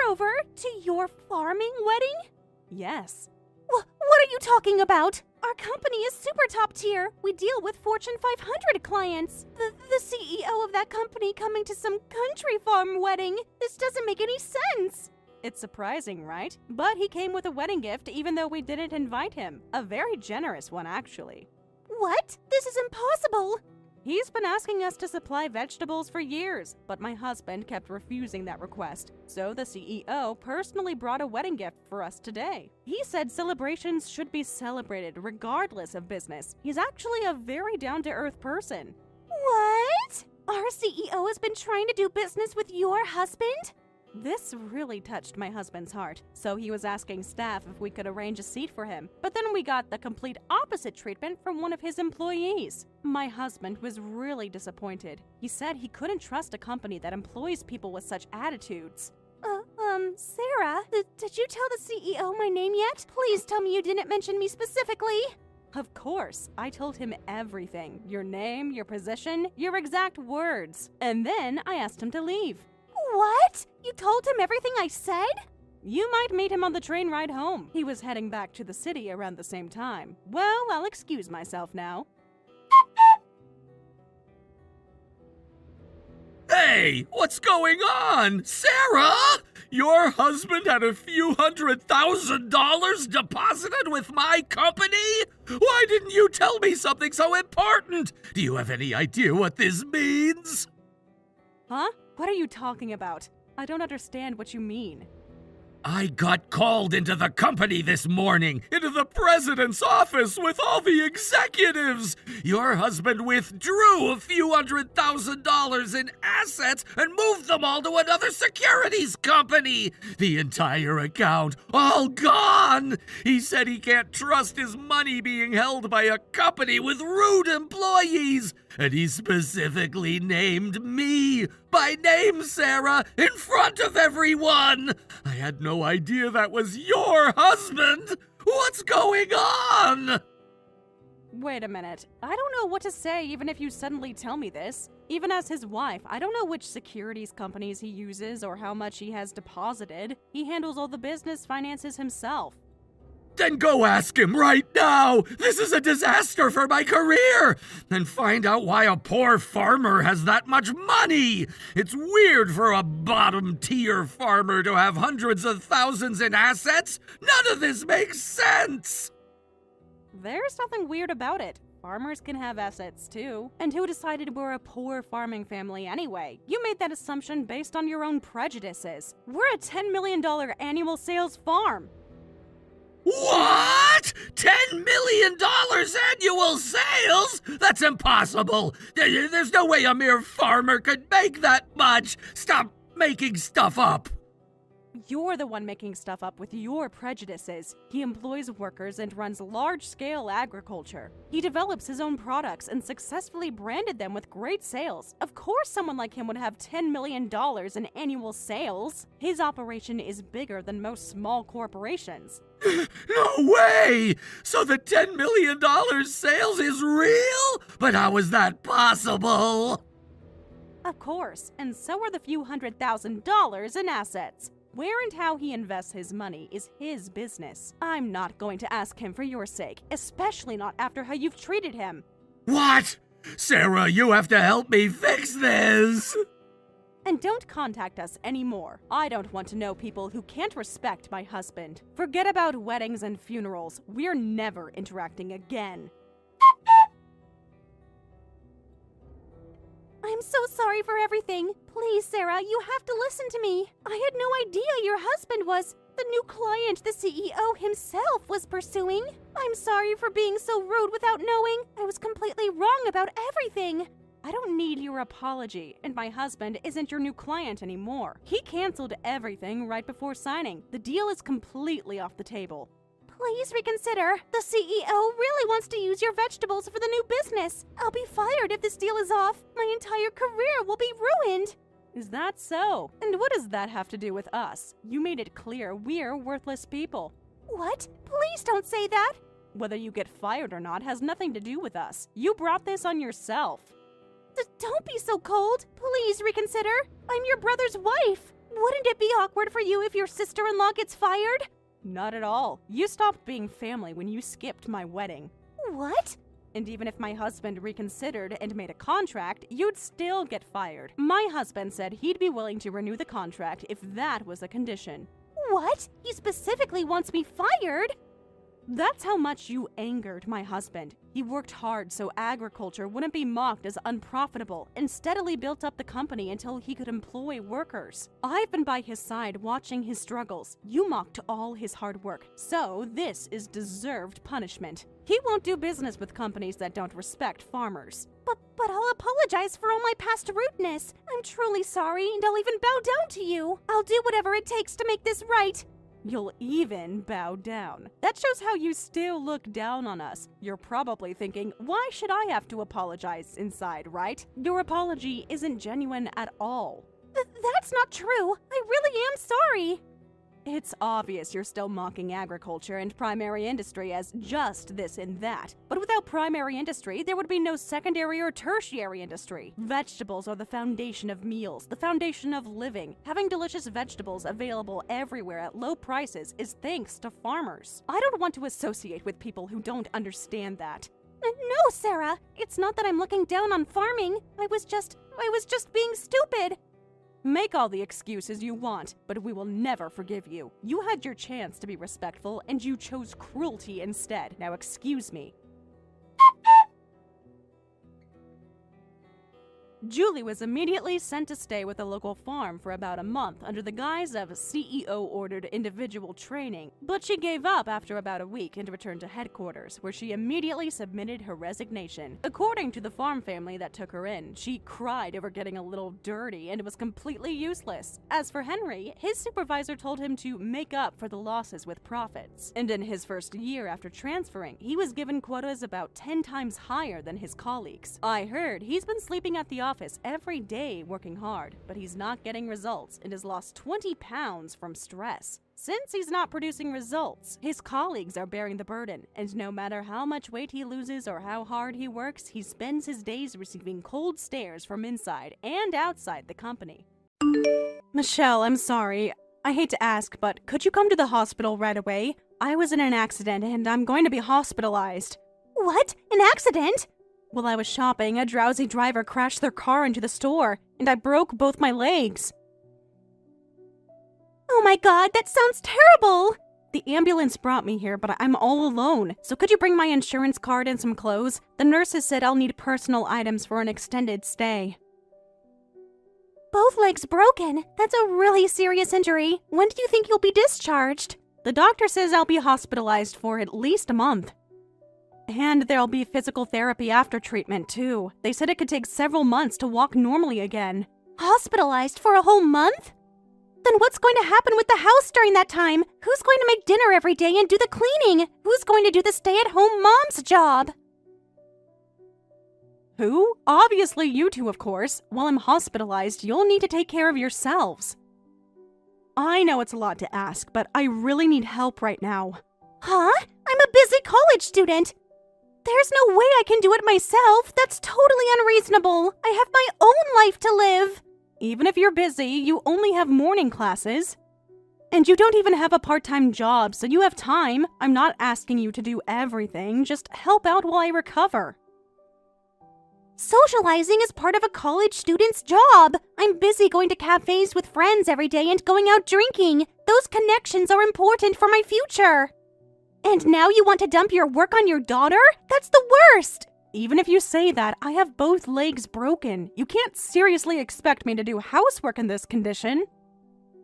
Moreover, to your farming wedding? Yes. What are you talking about? Our company is super top tier. We deal with Fortune 500 clients. The CEO of that company coming to some country farm wedding. This doesn't make any sense. It's surprising, right? But he came with a wedding gift even though we didn't invite him. A very generous one, actually. What? This is impossible. He's been asking us to supply vegetables for years, but my husband kept refusing that request. So the CEO personally brought a wedding gift for us today. He said celebrations should be celebrated regardless of business. He's actually a very down-to-earth person. What? Our CEO has been trying to do business with your husband? This really touched my husband's heart, so he was asking staff if we could arrange a seat for him. But then we got the complete opposite treatment from one of his employees. My husband was really disappointed. He said he couldn't trust a company that employs people with such attitudes. Sarah, did you tell the CEO my name yet? Please tell me you didn't mention me specifically. Of course, I told him everything. Your name, your position, your exact words. And then I asked him to leave. What? You told him everything I said? You might meet him on the train ride home. He was heading back to the city around the same time. Well, I'll excuse myself now. Hey, what's going on? Sarah? Your husband had a few $100,000 deposited with my company? Why didn't you tell me something so important? Do you have any idea what this means? Huh? What are you talking about? I don't understand what you mean. I got called into the company this morning, into the president's office with all the executives. Your husband withdrew a few $100,000 in assets and moved them all to another securities company. The entire account, all gone. He said he can't trust his money being held by a company with rude employees. And he specifically named me by name, Sarah, in front of everyone. I had no idea that was your husband. What's going on? Wait a minute. I don't know what to say even if you suddenly tell me this. Even as his wife, I don't know which securities companies he uses or how much he has deposited. He handles all the business finances himself. Then go ask him right now. This is a disaster for my career. And find out why a poor farmer has that much money. It's weird for a bottom-tier farmer to have hundreds of thousands in assets. None of this makes sense. There's nothing weird about it. Farmers can have assets too. And who decided we're a poor farming family anyway? You made that assumption based on your own prejudices. We're a $10 million annual sales farm. What? $10 million annual sales? That's impossible. There's no way a mere farmer could make that much. Stop making stuff up. You're the one making stuff up with your prejudices. He employs workers and runs large-scale agriculture. He develops his own products and successfully branded them with great sales. Of course someone like him would have $10 million in annual sales. His operation is bigger than most small corporations. No way! So the $10 million sales is real? But how is that possible? Of course, and so are the few $100,000 in assets. Where and how he invests his money is his business. I'm not going to ask him for your sake, especially not after how you've treated him. What? Sarah, you have to help me fix this! And don't contact us anymore. I don't want to know people who can't respect my husband. Forget about weddings and funerals. We're never interacting again. I'm so sorry for everything. Please, Sarah, you have to listen to me. I had no idea your husband was the new client the CEO himself was pursuing. I'm sorry for being so rude without knowing. I was completely wrong about everything. I don't need your apology, and my husband isn't your new client anymore. He canceled everything right before signing. The deal is completely off the table. Please reconsider. The CEO really wants to use your vegetables for the new business. I'll be fired if this deal is off. My entire career will be ruined. Is that so? And what does that have to do with us? You made it clear we're worthless people. What? Please don't say that. Whether you get fired or not has nothing to do with us. You brought this on yourself. Don't be so cold. Please reconsider. I'm your brother's wife. Wouldn't it be awkward for you if your sister-in-law gets fired? Not at all. You stopped being family when you skipped my wedding. What? And even if my husband reconsidered and made a contract, you'd still get fired. My husband said he'd be willing to renew the contract if that was a condition. What? He specifically wants me fired? That's how much you angered my husband. He worked hard so agriculture wouldn't be mocked as unprofitable and steadily built up the company until he could employ workers. I've been by his side watching his struggles. You mocked all his hard work, so this is deserved punishment. He won't do business with companies that don't respect farmers. But I'll apologize for all my past rudeness. I'm truly sorry, and I'll even bow down to you. I'll do whatever it takes to make this right. You'll even bow down. That shows how you still look down on us. You're probably thinking, why should I have to apologize inside, right? Your apology isn't genuine at all. That's not true. I really am sorry. It's obvious you're still mocking agriculture and primary industry as just this and that. But without primary industry, there would be no secondary or tertiary industry. Vegetables are the foundation of meals, the foundation of living. Having delicious vegetables available everywhere at low prices is thanks to farmers. I don't want to associate with people who don't understand that. No, Sarah. It's not that I'm looking down on farming. I was just being stupid. Make all the excuses you want, but we will never forgive you. You had your chance to be respectful, and you chose cruelty instead. Now excuse me. Julie was immediately sent to stay with a local farm for about a month under the guise of CEO-ordered individual training, but she gave up after about a week and returned to headquarters, where she immediately submitted her resignation. According to the farm family that took her in, she cried over getting a little dirty and was completely useless. As for Henry, his supervisor told him to make up for the losses with profits. And in his first year after transferring, he was given quotas about 10 times higher than his colleagues. I heard he's been sleeping at the office every day working hard, but he's not getting results and has lost 20 pounds from stress. Since he's not producing results, his colleagues are bearing the burden, and no matter how much weight he loses or how hard he works, he spends his days receiving cold stares from inside and outside the company. Michelle, I'm sorry. I hate to ask, but could you come to the hospital right away? I was in an accident and I'm going to be hospitalized. What? An accident? While I was shopping, a drowsy driver crashed their car into the store, and I broke both my legs. Oh my god, that sounds terrible! The ambulance brought me here, but I'm all alone, so could you bring my insurance card and some clothes? The nurses said I'll need personal items for an extended stay. Both legs broken? That's a really serious injury. When do you think you'll be discharged? The doctor says I'll be hospitalized for at least a month. And there'll be physical therapy after treatment, too. They said it could take several months to walk normally again. Hospitalized for a whole month? Then what's going to happen with the house during that time? Who's going to make dinner every day and do the cleaning? Who's going to do the stay-at-home mom's job? Who? Obviously you two, of course. While I'm hospitalized, you'll need to take care of yourselves. I know it's a lot to ask, but I really need help right now. Huh? I'm a busy college student. There's no way I can do it myself. That's totally unreasonable. I have my own life to live. Even if you're busy, you only have morning classes. And you don't even have a part-time job, so you have time. I'm not asking you to do everything. Just help out while I recover. Socializing is part of a college student's job. I'm busy going to cafes with friends every day and going out drinking. Those connections are important for my future. And now you want to dump your work on your daughter? That's the worst! Even if you say that, I have both legs broken. You can't seriously expect me to do housework in this condition.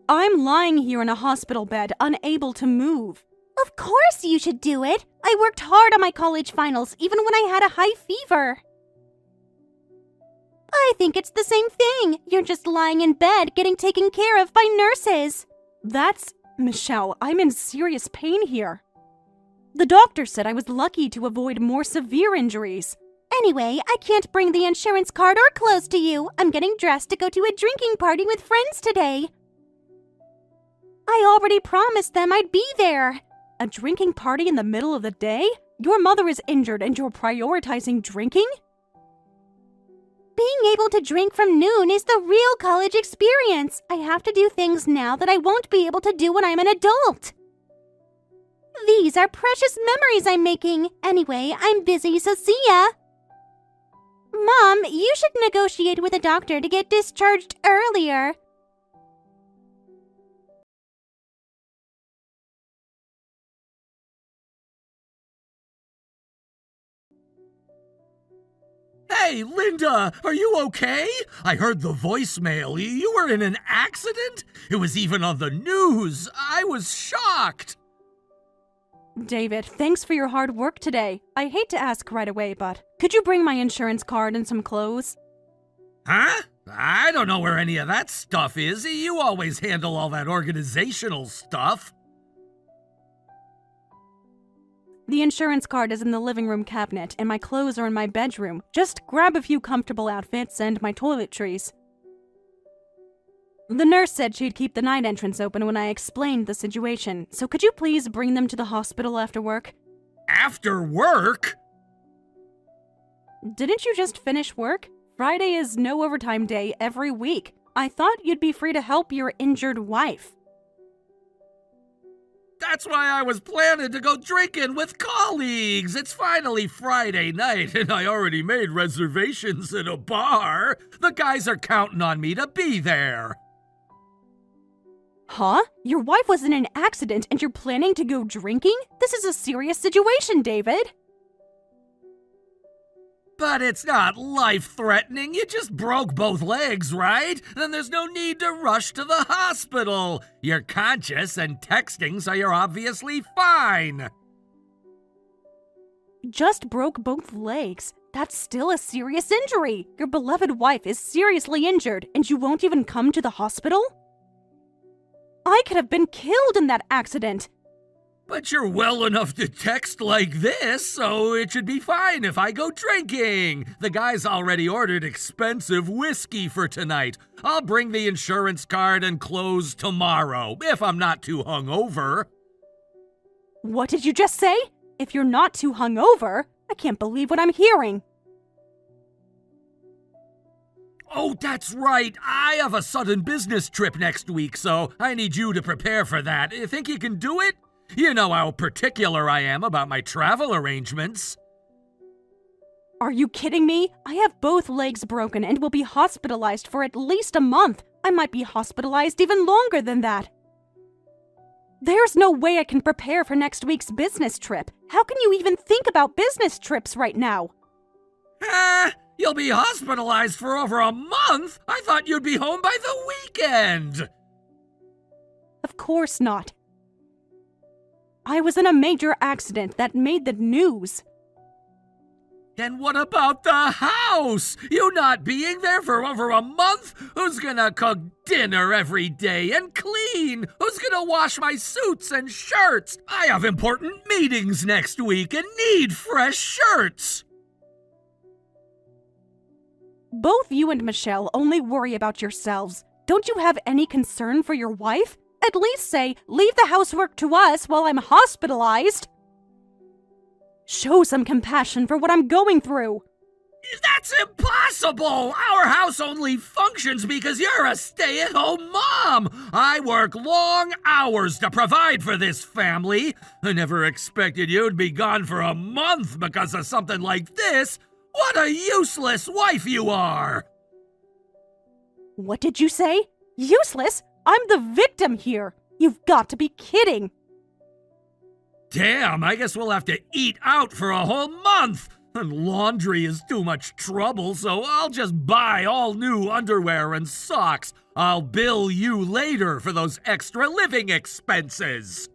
I'm lying here in a hospital bed, unable to move. Of course you should do it. I worked hard on my college finals, even when I had a high fever. I think it's the same thing. You're just lying in bed getting taken care of by nurses. Michelle, I'm in serious pain here. The doctor said I was lucky to avoid more severe injuries. Anyway, I can't bring the insurance card or clothes to you. I'm getting dressed to go to a drinking party with friends today. I already promised them I'd be there. A drinking party in the middle of the day? Your mother is injured and you're prioritizing drinking? Being able to drink from noon is the real college experience. I have to do things now that I won't be able to do when I'm an adult. These are precious memories I'm making. Anyway, I'm busy, so see ya. Mom, you should negotiate with a doctor to get discharged earlier. Hey, Linda, are you okay? I heard the voicemail. You were in an accident? It was even on the news. I was shocked. David, thanks for your hard work today. I hate to ask right away, but could you bring my insurance card and some clothes? Huh? I don't know where any of that stuff is. You always handle all that organizational stuff. The insurance card is in the living room cabinet, and my clothes are in my bedroom. Just grab a few comfortable outfits and my toiletries. The nurse said she'd keep the night entrance open when I explained the situation, so could you please bring them to the hospital after work? After work? Didn't you just finish work? Friday is no overtime day every week. I thought you'd be free to help your injured wife. That's why I was planning to go drinking with colleagues. It's finally Friday night, and I already made reservations at a bar. The guys are counting on me to be there. Huh? Your wife was in an accident and you're planning to go drinking? This is a serious situation, David. But it's not life-threatening. You just broke both legs, right? Then there's no need to rush to the hospital. You're conscious and texting, so you're obviously fine. Just broke both legs. That's still a serious injury. Your beloved wife is seriously injured and you won't even come to the hospital? I could have been killed in that accident. But you're well enough to text like this, so it should be fine if I go drinking. The guys already ordered expensive whiskey for tonight. I'll bring the insurance card and clothes tomorrow, if I'm not too hungover. What did you just say? If you're not too hungover? I can't believe what I'm hearing. Oh, that's right. I have a sudden business trip next week, so I need you to prepare for that. You think you can do it? You know how particular I am about my travel arrangements. Are you kidding me? I have both legs broken and will be hospitalized for at least a month. I might be hospitalized even longer than that. There's no way I can prepare for next week's business trip. How can you even think about business trips right now? You'll be hospitalized for over a month? I thought you'd be home by the weekend. Of course not. I was in a major accident that made the news. And what about the house? You not being there for over a month? Who's gonna cook dinner every day and clean? Who's gonna wash my suits and shirts? I have important meetings next week and need fresh shirts. Both you and Michelle only worry about yourselves. Don't you have any concern for your wife? At least say, leave the housework to us while I'm hospitalized. Show some compassion for what I'm going through. That's impossible! Our house only functions because you're a stay-at-home mom! I work long hours to provide for this family. I never expected you'd be gone for a month because of something like this. What a useless wife you are! What did you say? Useless? I'm the victim here. You've got to be kidding. Damn, I guess we'll have to eat out for a whole month. And laundry is too much trouble, so I'll just buy all new underwear and socks. I'll bill you later for those extra living expenses.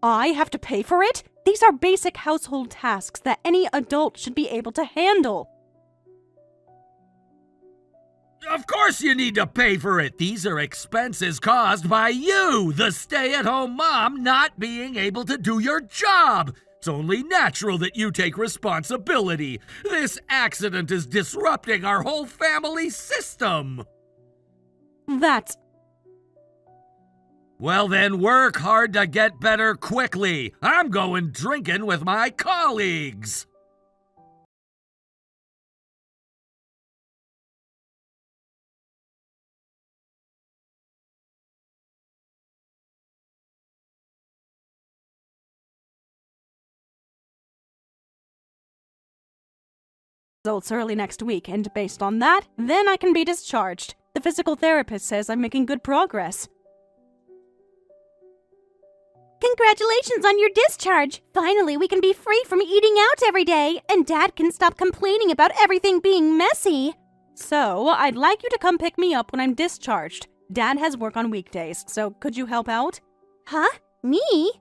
I have to pay for it? These are basic household tasks that any adult should be able to handle. Of course you need to pay for it. These are expenses caused by you, the stay-at-home mom, not being able to do your job. It's only natural that you take responsibility. This accident is disrupting our whole family system. That's... Well then, work hard to get better quickly. I'm going drinking with my colleagues. results early next week, and based on that, then I can be discharged. The physical therapist says I'm making good progress. Congratulations on your discharge! Finally, we can be free from eating out every day, and Dad can stop complaining about everything being messy. So, I'd like you to come pick me up when I'm discharged. Dad has work on weekdays, so could you help out? Huh? Me?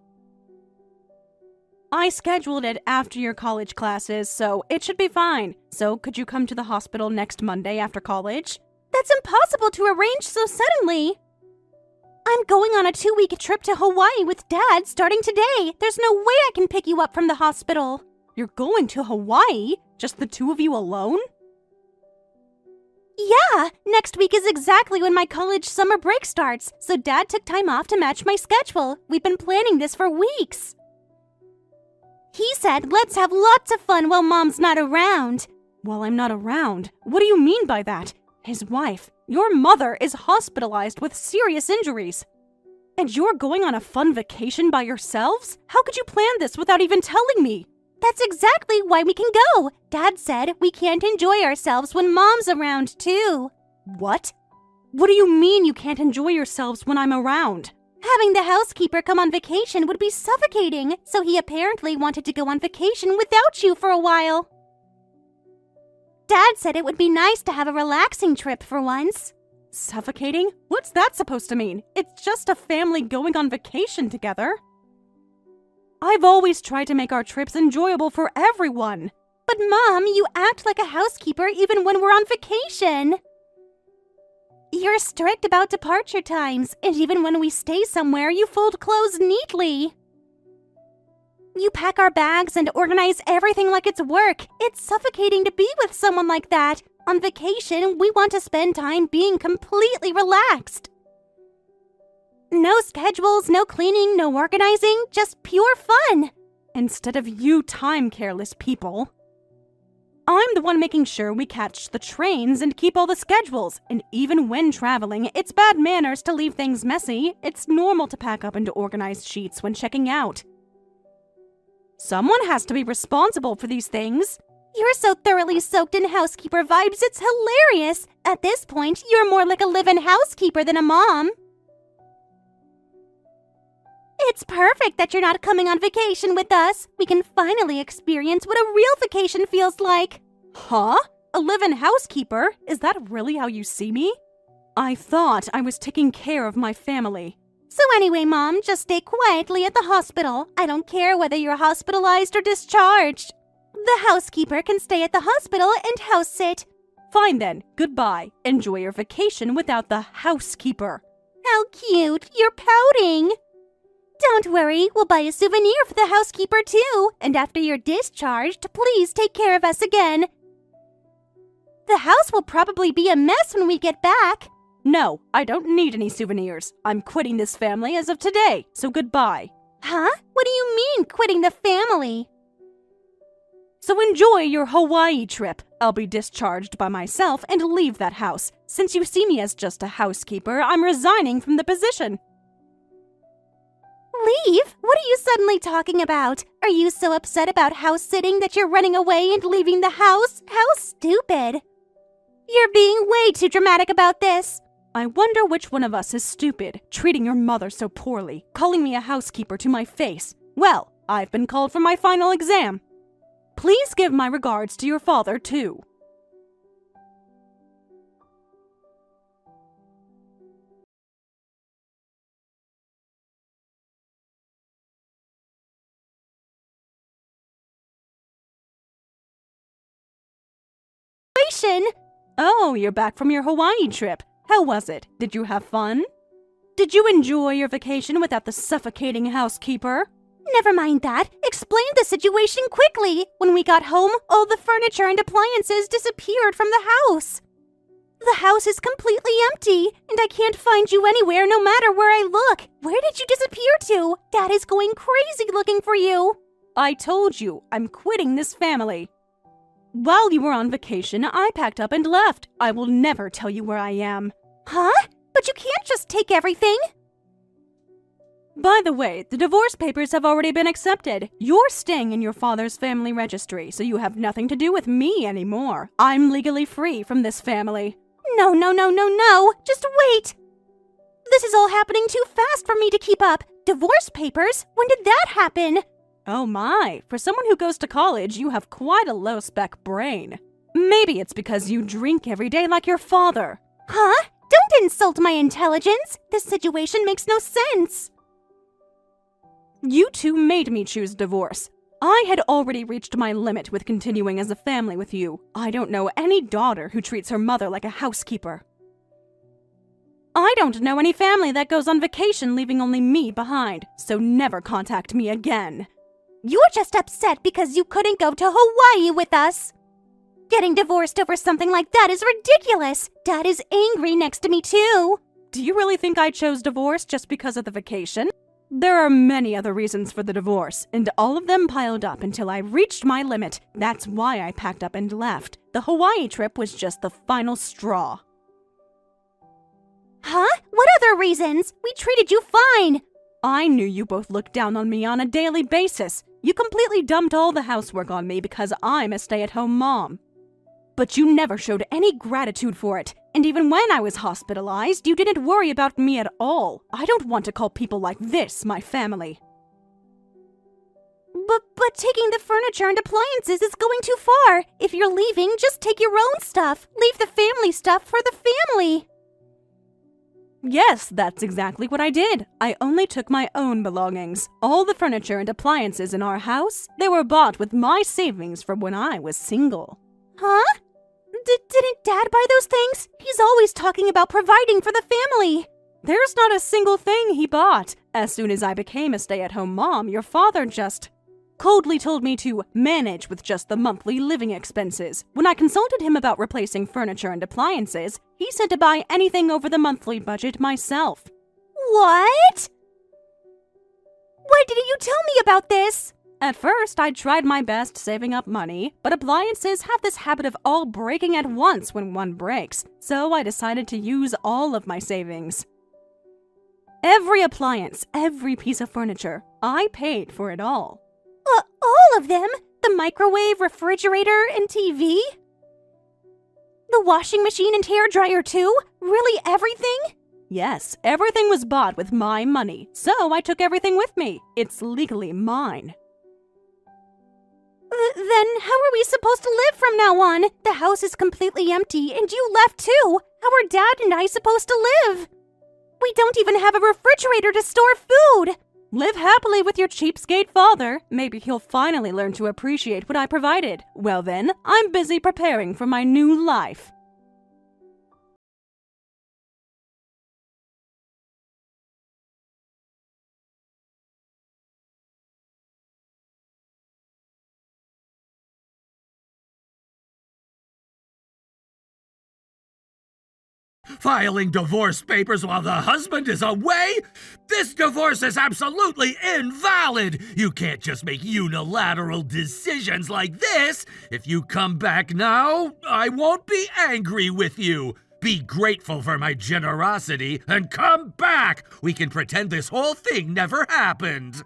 I scheduled it after your college classes, so it should be fine. So, could you come to the hospital next Monday after college? That's impossible to arrange so suddenly. I'm going on a 2-week trip to Hawaii with Dad starting today. There's no way I can pick you up from the hospital. You're going to Hawaii? Just the two of you alone? Yeah, next week is exactly when my college summer break starts, so Dad took time off to match my schedule. We've been planning this for weeks. He said, let's have lots of fun while Mom's not around. While I'm not around? What do you mean by that? His wife, your mother, is hospitalized with serious injuries. And you're going on a fun vacation by yourselves? How could you plan this without even telling me? That's exactly why we can go. Dad said we can't enjoy ourselves when Mom's around, too. What? What do you mean you can't enjoy yourselves when I'm around? Having the housekeeper come on vacation would be suffocating, so he apparently wanted to go on vacation without you for a while. Dad said it would be nice to have a relaxing trip for once. Suffocating? What's that supposed to mean? It's just a family going on vacation together. I've always tried to make our trips enjoyable for everyone. But Mom, you act like a housekeeper even when we're on vacation. You're strict about departure times, and even when we stay somewhere, you fold clothes neatly. You pack our bags and organize everything like it's work. It's suffocating to be with someone like that. On vacation, we want to spend time being completely relaxed. No schedules, no cleaning, no organizing, just pure fun. Instead of you time-careless people. I'm the one making sure we catch the trains and keep all the schedules. And even when traveling, it's bad manners to leave things messy. It's normal to pack up and organize sheets when checking out. Someone has to be responsible for these things. You're so thoroughly soaked in housekeeper vibes, it's hilarious. At this point, you're more like a live-in housekeeper than a mom. It's perfect that you're not coming on vacation with us. We can finally experience what a real vacation feels like. Huh? A live-in housekeeper? Is that really how you see me? I thought I was taking care of my family. So anyway, Mom, just stay quietly at the hospital. I don't care whether you're hospitalized or discharged. The housekeeper can stay at the hospital and house sit. Fine then, goodbye. Enjoy your vacation without the housekeeper. How cute, you're pouting. Don't worry, we'll buy a souvenir for the housekeeper too. And after you're discharged, please take care of us again. The house will probably be a mess when we get back. No, I don't need any souvenirs. I'm quitting this family as of today, so goodbye. Huh? What do you mean, quitting the family? So enjoy your Hawaii trip. I'll be discharged by myself and leave that house. Since you see me as just a housekeeper, I'm resigning from the position. Leave? What are you suddenly talking about? Are you so upset about house-sitting that you're running away and leaving the house? How stupid. You're being way too dramatic about this. I wonder which one of us is stupid, treating your mother so poorly, calling me a housekeeper to my face. Well, I've been called for my final exam. Please give my regards to your father, too. Oh, you're back from your Hawaii trip. How was it? Did you have fun? Did you enjoy your vacation without the suffocating housekeeper? Never mind that. Explain the situation quickly. When we got home, all the furniture and appliances disappeared from the house. The house is completely empty, and I can't find you anywhere no matter where I look. Where did you disappear to? Dad is going crazy looking for you. I told you, I'm quitting this family. While you were on vacation, I packed up and left. I will never tell you where I am. Huh? But you can't just take everything. By the way, the divorce papers have already been accepted. You're staying in your father's family registry, so you have nothing to do with me anymore. I'm legally free from this family. No, no, no, no, no! Just wait! This is all happening too fast for me to keep up. Divorce papers? When did that happen? Oh my, for someone who goes to college, you have quite a low-spec brain. Maybe it's because you drink every day like your father. Huh? Don't insult my intelligence! This situation makes no sense! You two made me choose divorce. I had already reached my limit with continuing as a family with you. I don't know any daughter who treats her mother like a housekeeper. I don't know any family that goes on vacation leaving only me behind, so never contact me again. You're just upset because you couldn't go to Hawaii with us. Getting divorced over something like that is ridiculous. Dad is angry next to me too. Do you really think I chose divorce just because of the vacation? There are many other reasons for the divorce, and all of them piled up until I reached my limit. That's why I packed up and left. The Hawaii trip was just the final straw. Huh? What other reasons? We treated you fine. I knew you both looked down on me on a daily basis. You completely dumped all the housework on me because I'm a stay-at-home mom. But you never showed any gratitude for it. And even when I was hospitalized, you didn't worry about me at all. I don't want to call people like this my family. But taking the furniture and appliances is going too far. If you're leaving, just take your own stuff. Leave the family stuff for the family. Yes, that's exactly what I did. I only took my own belongings. All the furniture and appliances in our house, they were bought with my savings from when I was single. Huh? Didn't Dad buy those things? He's always talking about providing for the family. There's not a single thing he bought. As soon as I became a stay-at-home mom, your father just coldly told me to manage with just the monthly living expenses. When I consulted him about replacing furniture and appliances, he said to buy anything over the monthly budget myself. What? Why didn't you tell me about this? At first, I tried my best saving up money, but appliances have this habit of all breaking at once when one breaks, so I decided to use all of my savings. Every appliance, every piece of furniture, I paid for it all. All of them? The microwave, refrigerator, and TV? The washing machine and hairdryer too? Really everything? Yes, everything was bought with my money, so I took everything with me. It's legally mine. Then how are we supposed to live from now on? The house is completely empty, and you left too. How are Dad and I supposed to live? We don't even have a refrigerator to store food. Live happily with your cheapskate father. Maybe he'll finally learn to appreciate what I provided. Well then, I'm busy preparing for my new life. Filing divorce papers while the husband is away? This divorce is absolutely invalid! You can't just make unilateral decisions like this! If you come back now, I won't be angry with you! Be grateful for my generosity and come back! We can pretend this whole thing never happened!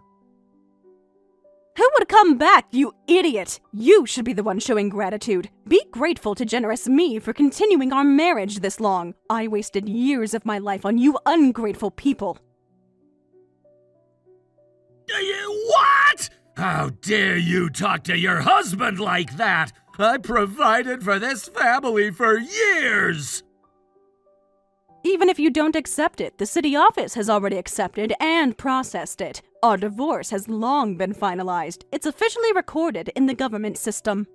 Who would come back, you idiot? You should be the one showing gratitude. Be grateful to generous me for continuing our marriage this long. I wasted years of my life on you ungrateful people. What? How dare you talk to your husband like that? I provided for this family for years! Even if you don't accept it, the city office has already accepted and processed it. Our divorce has long been finalized. It's officially recorded in the government system.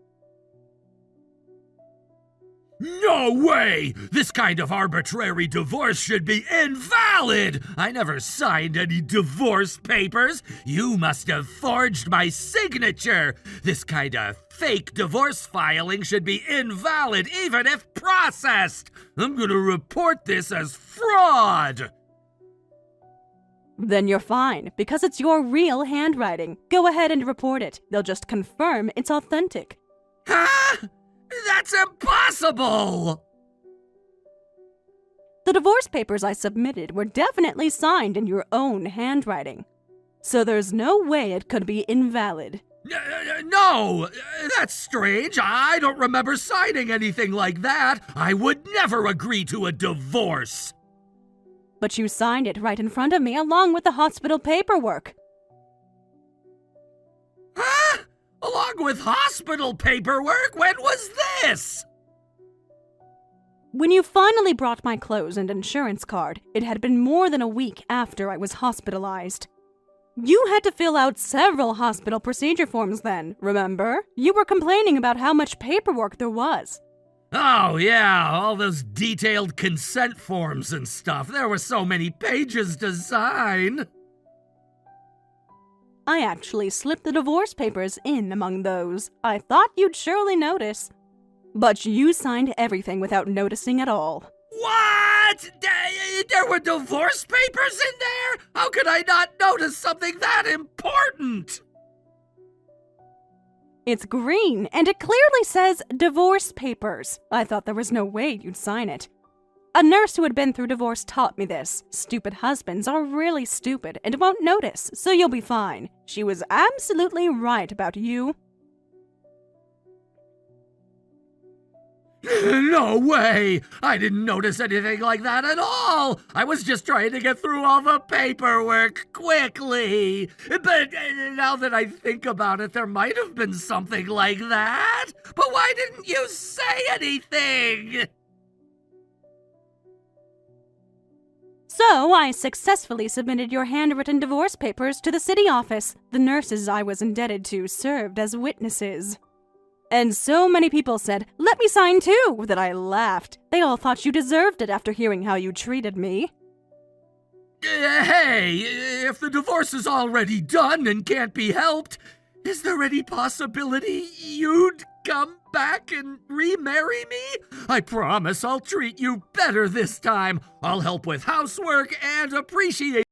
No way! This kind of arbitrary divorce should be invalid! I never signed any divorce papers! You must have forged my signature! This kind of fake divorce filing should be invalid even if processed! I'm gonna report this as fraud! Then you're fine, because it's your real handwriting. Go ahead and report it. They'll just confirm it's authentic. Huh? That's impossible! The divorce papers I submitted were definitely signed in your own handwriting. So there's no way it could be invalid. No, that's strange. I don't remember signing anything like that. I would never agree to a divorce. But you signed it right in front of me along with the hospital paperwork. Huh? Along with hospital paperwork? When was this? When you finally brought my clothes and insurance card, it had been more than a week after I was hospitalized. You had to fill out several hospital procedure forms then, remember? You were complaining about how much paperwork there was. Oh, yeah, all those detailed consent forms and stuff. There were so many pages to sign. I actually slipped the divorce papers in among those. I thought you'd surely notice. But you signed everything without noticing at all. What? There were divorce papers in there? How could I not notice something that important? It's green, and it clearly says divorce papers. I thought there was no way you'd sign it. A nurse who had been through divorce taught me this. Stupid husbands are really stupid and won't notice, so you'll be fine. She was absolutely right about you. No way! I didn't notice anything like that at all! I was just trying to get through all the paperwork quickly. But now that I think about it, there might have been something like that. But why didn't you say anything? So I successfully submitted your handwritten divorce papers to the city office. The nurses I was indebted to served as witnesses. And so many people said, "Let me sign too," that I laughed. They all thought you deserved it after hearing how you treated me. Hey, if the divorce is already done and can't be helped, is there any possibility you'd come back and remarry me? I promise I'll treat you better this time. I'll help with housework and appreciate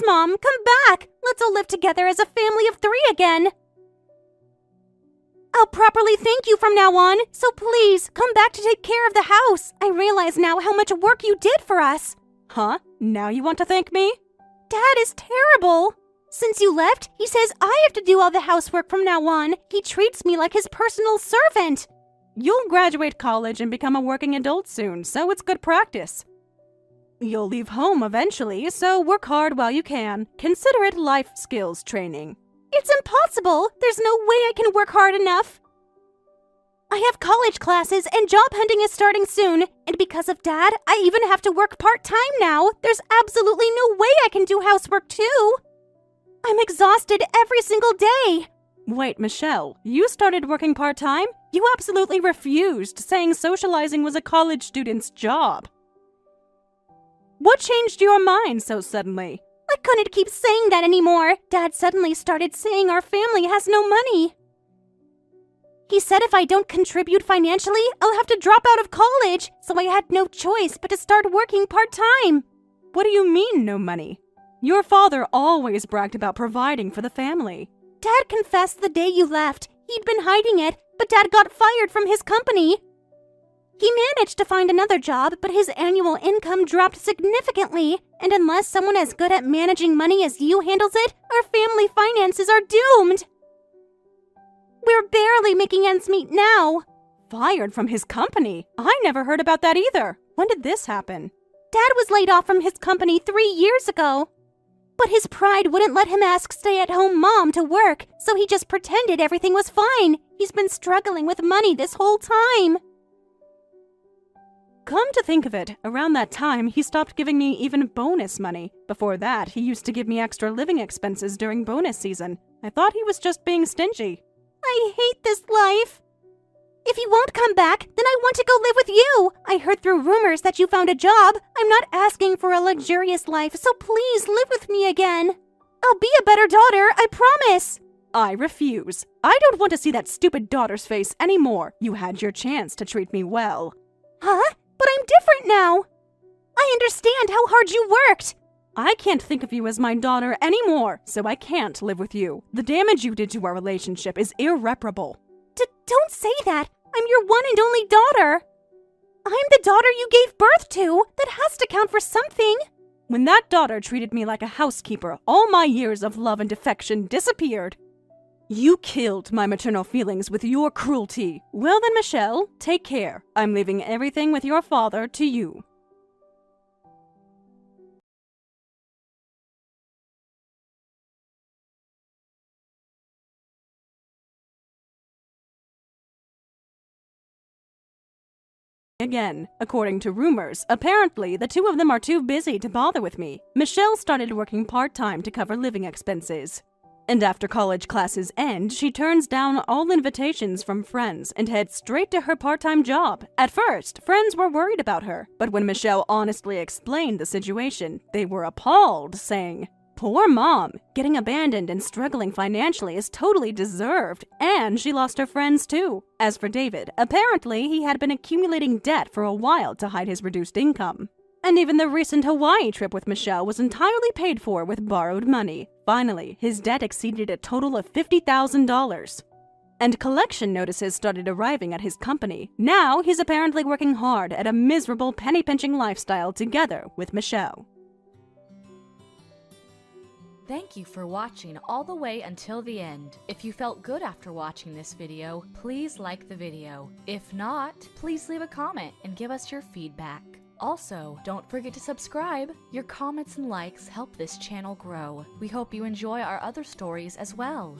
Mom, come back! Let's all live together as a family of 3 again! I'll properly thank you from now on, so please, come back to take care of the house. I realize now how much work you did for us. Huh? Now you want to thank me? Dad is terrible. Since you left, he says I have to do all the housework from now on. He treats me like his personal servant. You'll graduate college and become a working adult soon, so it's good practice. You'll leave home eventually, so work hard while you can. Consider it life skills training. It's impossible. There's no way I can work hard enough. I have college classes and job hunting is starting soon. And because of Dad, I even have to work part-time now. There's absolutely no way I can do housework too. I'm exhausted every single day. Wait, Michelle, you started working part-time? You absolutely refused, saying socializing was a college student's job. What changed your mind so suddenly? I couldn't keep saying that anymore. Dad suddenly started saying our family has no money. He said if I don't contribute financially, I'll have to drop out of college, so I had no choice but to start working part-time. What do you mean, no money? Your father always bragged about providing for the family. Dad confessed the day you left. He'd been hiding it, but Dad got fired from his company. He managed to find another job, but his annual income dropped significantly, and unless someone as good at managing money as you handles it, our family finances are doomed. We're barely making ends meet now. Fired from his company? I never heard about that either. When did this happen? Dad was laid off from his company 3 years ago. But his pride wouldn't let him ask stay-at-home mom to work, so he just pretended everything was fine. He's been struggling with money this whole time. Come to think of it, around that time, he stopped giving me even bonus money. Before that, he used to give me extra living expenses during bonus season. I thought he was just being stingy. I hate this life. If you won't come back, then I want to go live with you. I heard through rumors that you found a job. I'm not asking for a luxurious life, so please live with me again. I'll be a better daughter, I promise. I refuse. I don't want to see that stupid daughter's face anymore. You had your chance to treat me well. Huh? But I'm different now. I understand how hard you worked. I can't think of you as my daughter anymore, so I can't live with you. The damage you did to our relationship is irreparable. Don't say that. I'm your one and only daughter. I'm the daughter you gave birth to. That has to count for something. When that daughter treated me like a housekeeper, all my years of love and affection disappeared. You killed my maternal feelings with your cruelty. Well then, Michelle, take care. I'm leaving everything with your father to you. Again, according to rumors, apparently the two of them are too busy to bother with me. Michelle started working part-time to cover living expenses. And after college classes end, she turns down all invitations from friends and heads straight to her part-time job. At first, friends were worried about her, but when Michelle honestly explained the situation, they were appalled, saying, "Poor mom, getting abandoned and struggling financially is totally deserved, and she lost her friends too." As for David, apparently he had been accumulating debt for a while to hide his reduced income. And even the recent Hawaii trip with Michelle was entirely paid for with borrowed money. Finally, his debt exceeded a total of $50,000. And collection notices started arriving at his company. Now he's apparently working hard at a miserable penny-pinching lifestyle together with Michelle. Thank you for watching all the way until the end. If you felt good after watching this video, please like the video. If not, please leave a comment and give us your feedback. Also, don't forget to subscribe. Your comments and likes help this channel grow. We hope you enjoy our other stories as well.